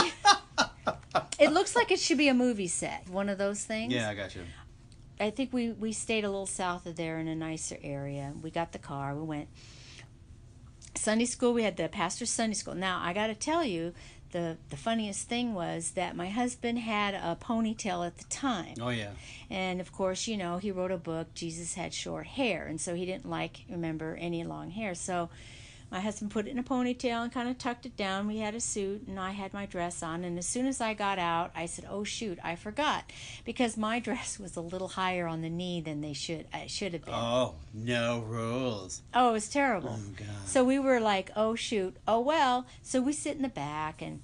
It looks like it should be a movie set. One of those things. Yeah, I got you. I think we stayed a little south of there in a nicer area. We got the car. We went. Sunday school, we had the pastor's Sunday school. Now, I got to tell you, the funniest thing was that my husband had a ponytail at the time. Oh, yeah. And, of course, he wrote a book, Jesus Had Short Hair, and so he didn't remember any long hair. So my husband put it in a ponytail and kind of tucked it down. We had a suit, and I had my dress on. And as soon as I got out, I said, oh, shoot, I forgot. Because my dress was a little higher on the knee than it should have been. Oh, no rules. Oh, it was terrible. Oh, God. So we were like, oh, shoot, oh, well. So we sit in the back, and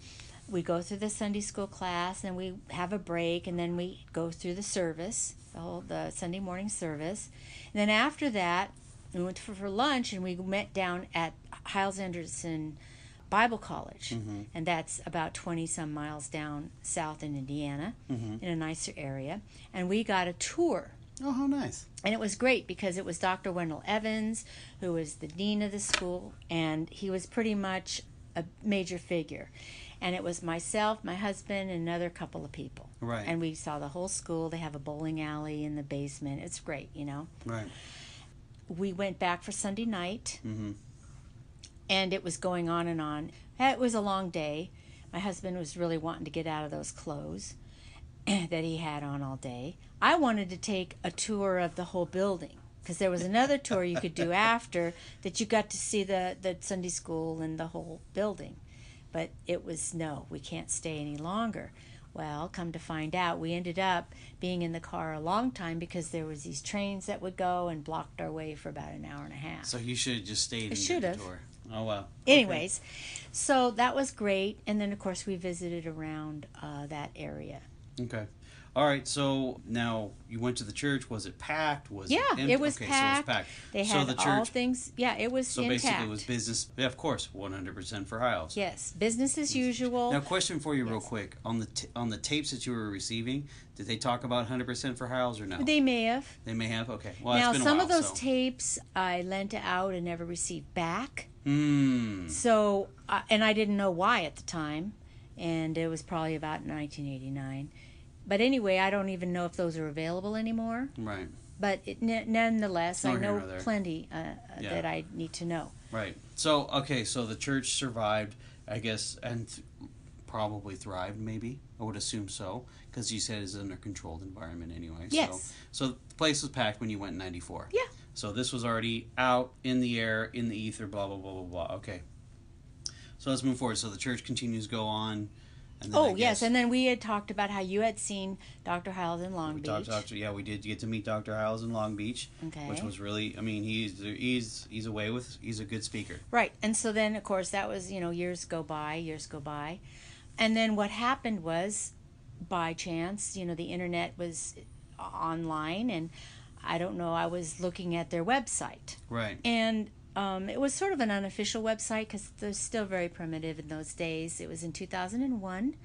we go through the Sunday school class, and we have a break, and then we go through the service, the Sunday morning service. And then after that, we went for lunch, and we met down at Hyles-Anderson Bible College, and that's about 20-some miles down south in Indiana, in a nicer area. And we got a tour. Oh, how nice. And it was great because it was Dr. Wendell Evans, who was the dean of the school, and he was pretty much a major figure. And it was myself, my husband, and another couple of people. Right. And we saw the whole school. They have a bowling alley in the basement. It's great, you know. Right. We went back for Sunday night, Mm-hmm. and it was going on and on. It was a long day. My husband was really wanting to get out of those clothes that he had on all day. I wanted to take a tour of the whole building, because there was another tour you could do after that you got to see the Sunday school and the whole building. But it was, no, we can't stay any longer. Well, come to find out, we ended up being in the car a long time because there was these trains that would go and blocked our way for about an hour and a half. So you should have just stayed and did the tour. Oh, wow. Anyways, so that was great. And then, of course, we visited around that area. Okay. All right, so now you went to the church. Was it packed? Was Yeah, it empty? it was okay, packed. So it was packed. They so had the church, all things. Yeah, it was so intact. basically it was business. Yeah, of course, 100% for Hyles. Yes, business as usual. Now, question for you real quick. On the tapes that you were receiving, did they talk about 100% for Hyles or no? They may have. They may have? Okay. Well, Now, it's been a some while, of those so. tapes I lent out and never received back. Hmm. So, and I didn't know why at the time, and it was probably about 1989. But anyway, I don't even know if those are available anymore. Right. But nonetheless, I Nor here know nor there. plenty Yeah. that I need to know. Right. So, okay, so the church survived, I guess, and probably thrived, maybe. I would assume so, because you said it's in a controlled environment anyway. Yes. So the place was packed when you went in 94. Yeah. So this was already out in the air, in the ether, blah, blah, blah, blah, blah. Okay. So let's move forward. So the church continues to go on. And then Oh, yes, and then we had talked about how you had seen Dr. Hyles in Long Beach. We did get to meet Dr. Hyles in Long Beach, Okay. which was really, I mean, he's a good speaker. Right, and so then, of course, that was, years go by. And then what happened was, by chance, the internet was online, and I don't know, I was looking at their website. Right. And it was sort of an unofficial website because they're still very primitive in those days. It was in 2001,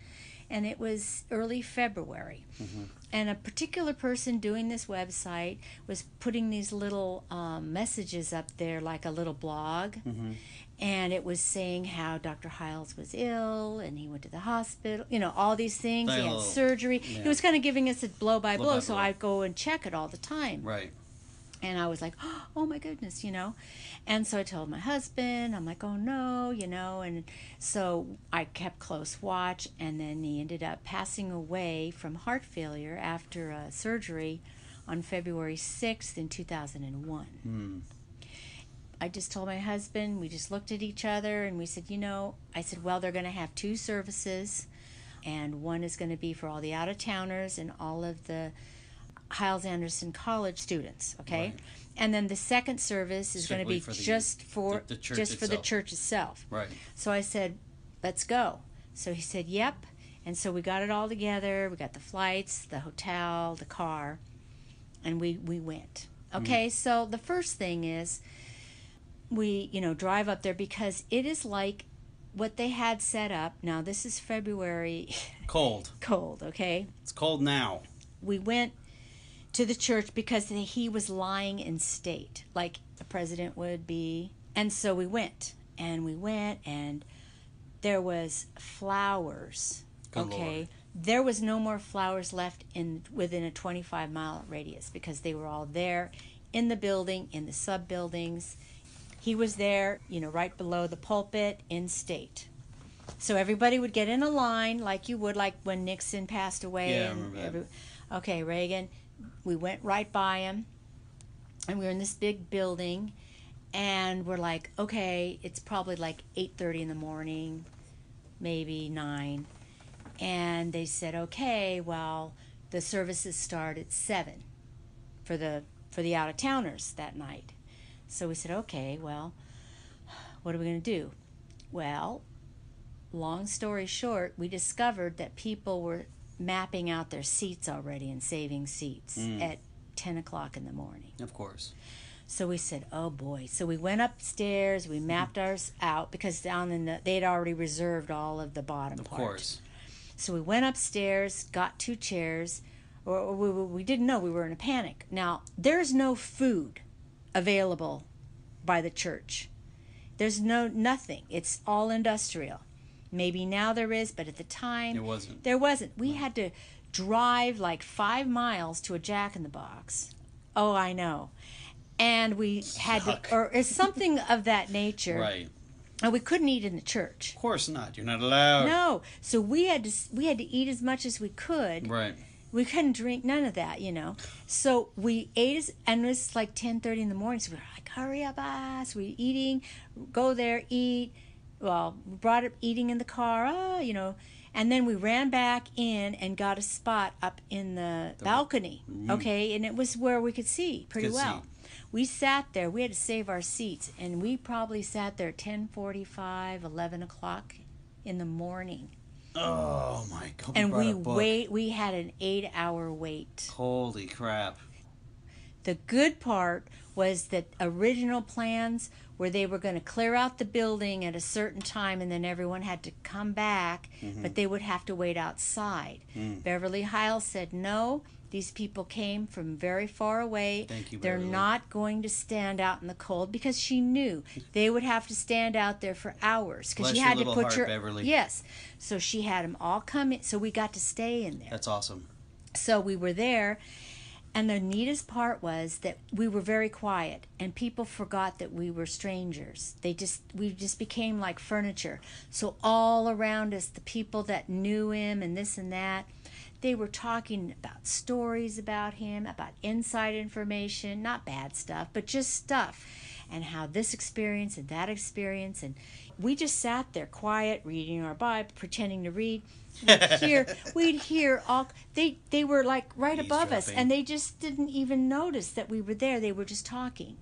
and it was early February. Mm-hmm. And a particular person doing this website was putting these little messages up there, like a little blog. Mm-hmm. And it was saying how Dr. Hyles was ill and he went to the hospital, all these things. He had surgery. Yeah. He was kind of giving us a blow by blow, so blow. I'd go and check it all the time. Right. And I was like, oh my goodness, And so I told my husband, I'm like, oh no, and so I kept close watch, and then he ended up passing away from heart failure after surgery on February 6th in 2001. Hmm. I just told my husband, we just looked at each other and we said, I said, well, they're going to have 2 services, and one is going to be for all the out-of-towners and all of the Hyles-Anderson College students, okay? Right. And then the second service is going to be just for the church the church itself. Right. So I said, let's go. So he said, yep. And so we got it all together. We got the flights, the hotel, the car, and we went. Okay, So the first thing is we, drive up there because it is like what they had set up. Now, this is February. Cold. Cold, okay? It's cold now. We went to the church because he was lying in state, like the president would be. And so we went, and there was flowers. Good okay, Lord. There was no more flowers left within a 25-mile radius because they were all there in the building, in the sub-buildings. He was there, right below the pulpit in state. So everybody would get in a line like you would, like when Nixon passed away. Yeah, I remember that. Okay, Reagan. We went right by him, and we were in this big building, and we're like, okay, it's probably like 8:30 in the morning, maybe 9. And they said, okay, well, the services start at 7 for the out-of-towners that night. So we said, okay, well, what are we going to do? Well, long story short, we discovered that people were mapping out their seats already and saving seats at 10 o'clock in the morning. Of course. So we said, oh boy. So we went upstairs, we mapped ours out because down in they'd already reserved all of the bottom part. Of course. So we went upstairs, got 2 chairs, or we didn't know, we were in a panic. Now, there's no food available by the church. There's nothing. It's all industrial. Maybe now there is, but at the time It wasn't. there wasn't. We had to drive like 5 miles to a Jack in the Box. Oh, I know. And we had to, or it's something of that nature. Right. And we couldn't eat in the church. Of course not. You're not allowed. No. So we had to eat as much as we could. Right. We couldn't drink none of that, you know. So we ate, and it was like 10:30 in the morning. So we were like, hurry up, us. We're eating, go there, eat. Well, we brought up eating in the car, you know. And then we ran back in and got a spot up in the balcony, okay? And it was where we could see pretty well. We sat there. We had to save our seats, and we probably sat there 10:45, 11 o'clock in the morning. Oh my God! And we had an 8-hour wait. Holy crap! The good part was that original plans where they were going to clear out the building at a certain time, and then everyone had to come back, but they would have to wait outside. Beverly Hyles said no. These people came from very far away. Thank you, They're Beverly. not going to stand out in the cold, because she knew they would have to stand out there for hours, because Bless she your had to little put heart, your Beverly. Yes. So she had them all come in, so we got to stay in there. That's awesome. So we were there, and the neatest part was that we were very quiet, and people forgot that we were strangers. We just became like furniture. So all around us, the people that knew him and this and that, they were talking about stories about him, about inside information, not bad stuff, but just stuff, and how this experience and that experience. And we just sat there quiet, reading our Bible, pretending to read. We'd hear all, they were like right above us, and they just didn't even notice that we were there. They were just talking.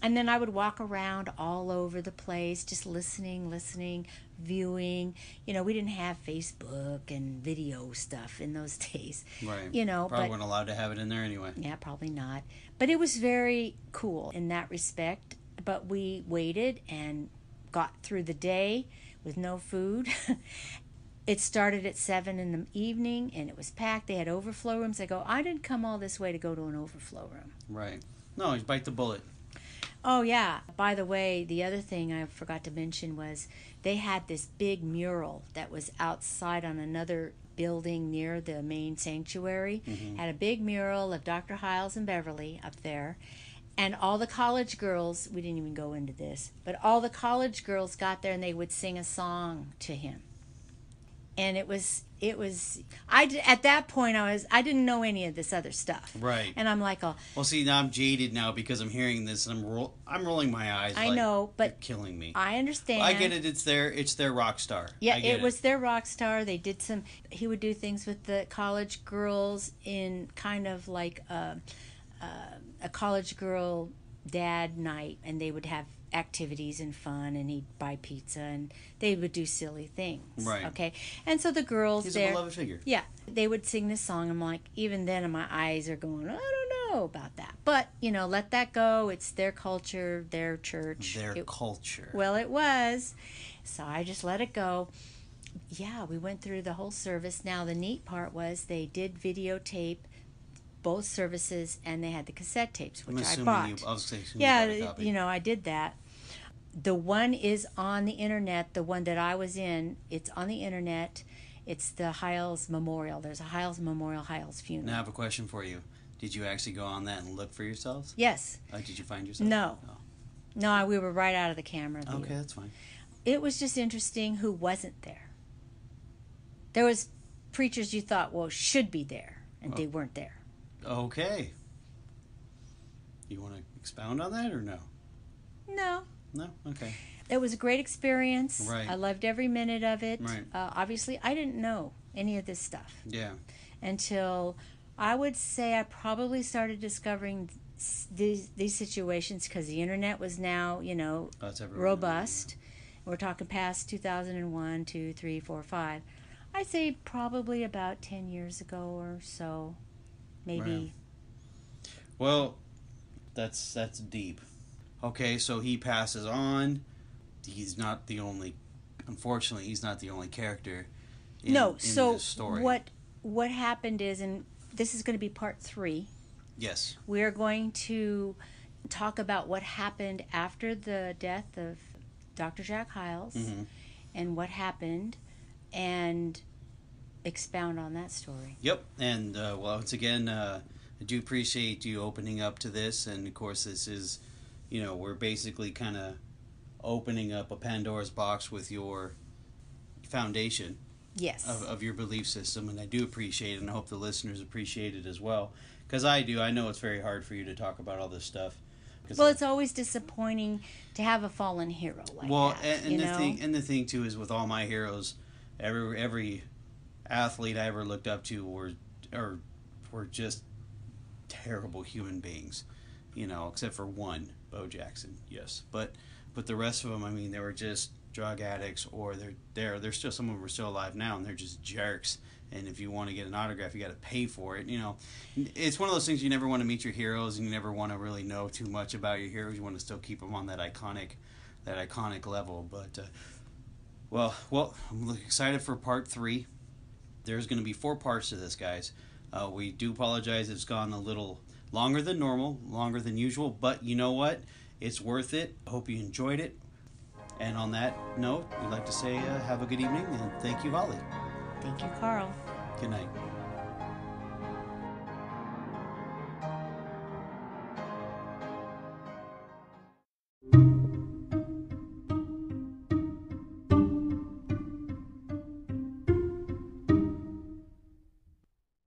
And then I would walk around all over the place, just listening, viewing. You know, we didn't have Facebook and video stuff in those days. Right. You know, probably weren't allowed to have it in there anyway. Yeah, probably not. But it was very cool in that respect. But we waited and got through the day with no food. It started at 7 in the evening, and it was packed. They had overflow rooms. I go, I didn't come all this way to go to an overflow room. Right. No, you bite the bullet. Oh, yeah. By the way, the other thing I forgot to mention was they had this big mural that was outside on another building near the main sanctuary. Had a big mural of Dr. Hyles and Beverly up there. And all the college girls, we didn't even go into this, but all the college girls got there and they would sing a song to him. And it was at that point I didn't know any of this other stuff. Right. And I'm like, well, see, now I'm jaded now because I'm hearing this, and I'm rolling my eyes. I know, but you're killing me. I understand. I get it. It's their rock star. Yeah, it was their rock star. They did he would do things with the college girls in kind of like a college girl dad night, and they would have activities and fun, and he'd buy pizza, and they would do silly things. Right. Okay. And so the girls He's there, a beloved figure. Yeah, they would sing this song. I'm like, even then my eyes are going, I don't know about that. But, you know, let that go. It's their culture, their church. Their culture. Well, it was. So I just let it go. Yeah, we went through the whole service. Now, the neat part was they did videotape both services, and they had the cassette tapes, which I bought. You know, I did that. The one is on the internet. The one that I was in, it's on the internet. It's the Hyles Memorial. There's a Hyles Memorial, Hyles Funeral. Now I have a question for you. Did you actually go on that and look for yourselves? Yes. Did you find yourself? No. Oh. No, we were right out of the camera view. Okay, that's fine. It was just interesting who wasn't there. There was preachers you thought, well, should be there, and they weren't there. Okay. You want to expound on that or no? No. No? Okay. It was a great experience. Right. I loved every minute of it. Right. Obviously, I didn't know any of this stuff. Yeah. Until I would say I probably started discovering these situations because the internet was now, you know, robust. We're talking past 2001, 2, 3, 4, 5. I'd say probably about 10 years ago or so. Maybe. Right. Well, that's deep. Okay, so he passes on. He's not the only. Unfortunately, he's not the only character. In this story. What happened is, and this is going to be part 3. Yes. We're going to talk about what happened after the death of Dr. Jack Hyles Mm-hmm. and what happened, and expound on that story. Yep. And well, once again, I do appreciate you opening up to this. And of course, this is, we're basically kind of opening up a Pandora's box with your foundation. Yes. Of your belief system, and I do appreciate it, and I hope the listeners appreciate it as well, because I do. I know it's very hard for you to talk about all this stuff. Well, it's always disappointing to have a fallen hero like that. The thing too is with all my heroes, every athlete I ever looked up to were just terrible human beings, except for one, Bo Jackson, yes, but the rest of them, I mean, they were just drug addicts, or they're still, some of them are still alive now, and they're just jerks. And if you want to get an autograph, you got to pay for it. It's one of those things, you never want to meet your heroes, and you never want to really know too much about your heroes. You want to still keep them on that iconic level. But well, I'm excited for part 3. There's going to be 4 parts to this, guys. We do apologize, it's gone a little longer than normal, longer than usual, but you know what? It's worth it. I hope you enjoyed it. And on that note, we'd like to say have a good evening, and thank you, Holly. Thank you, Carl. Good night.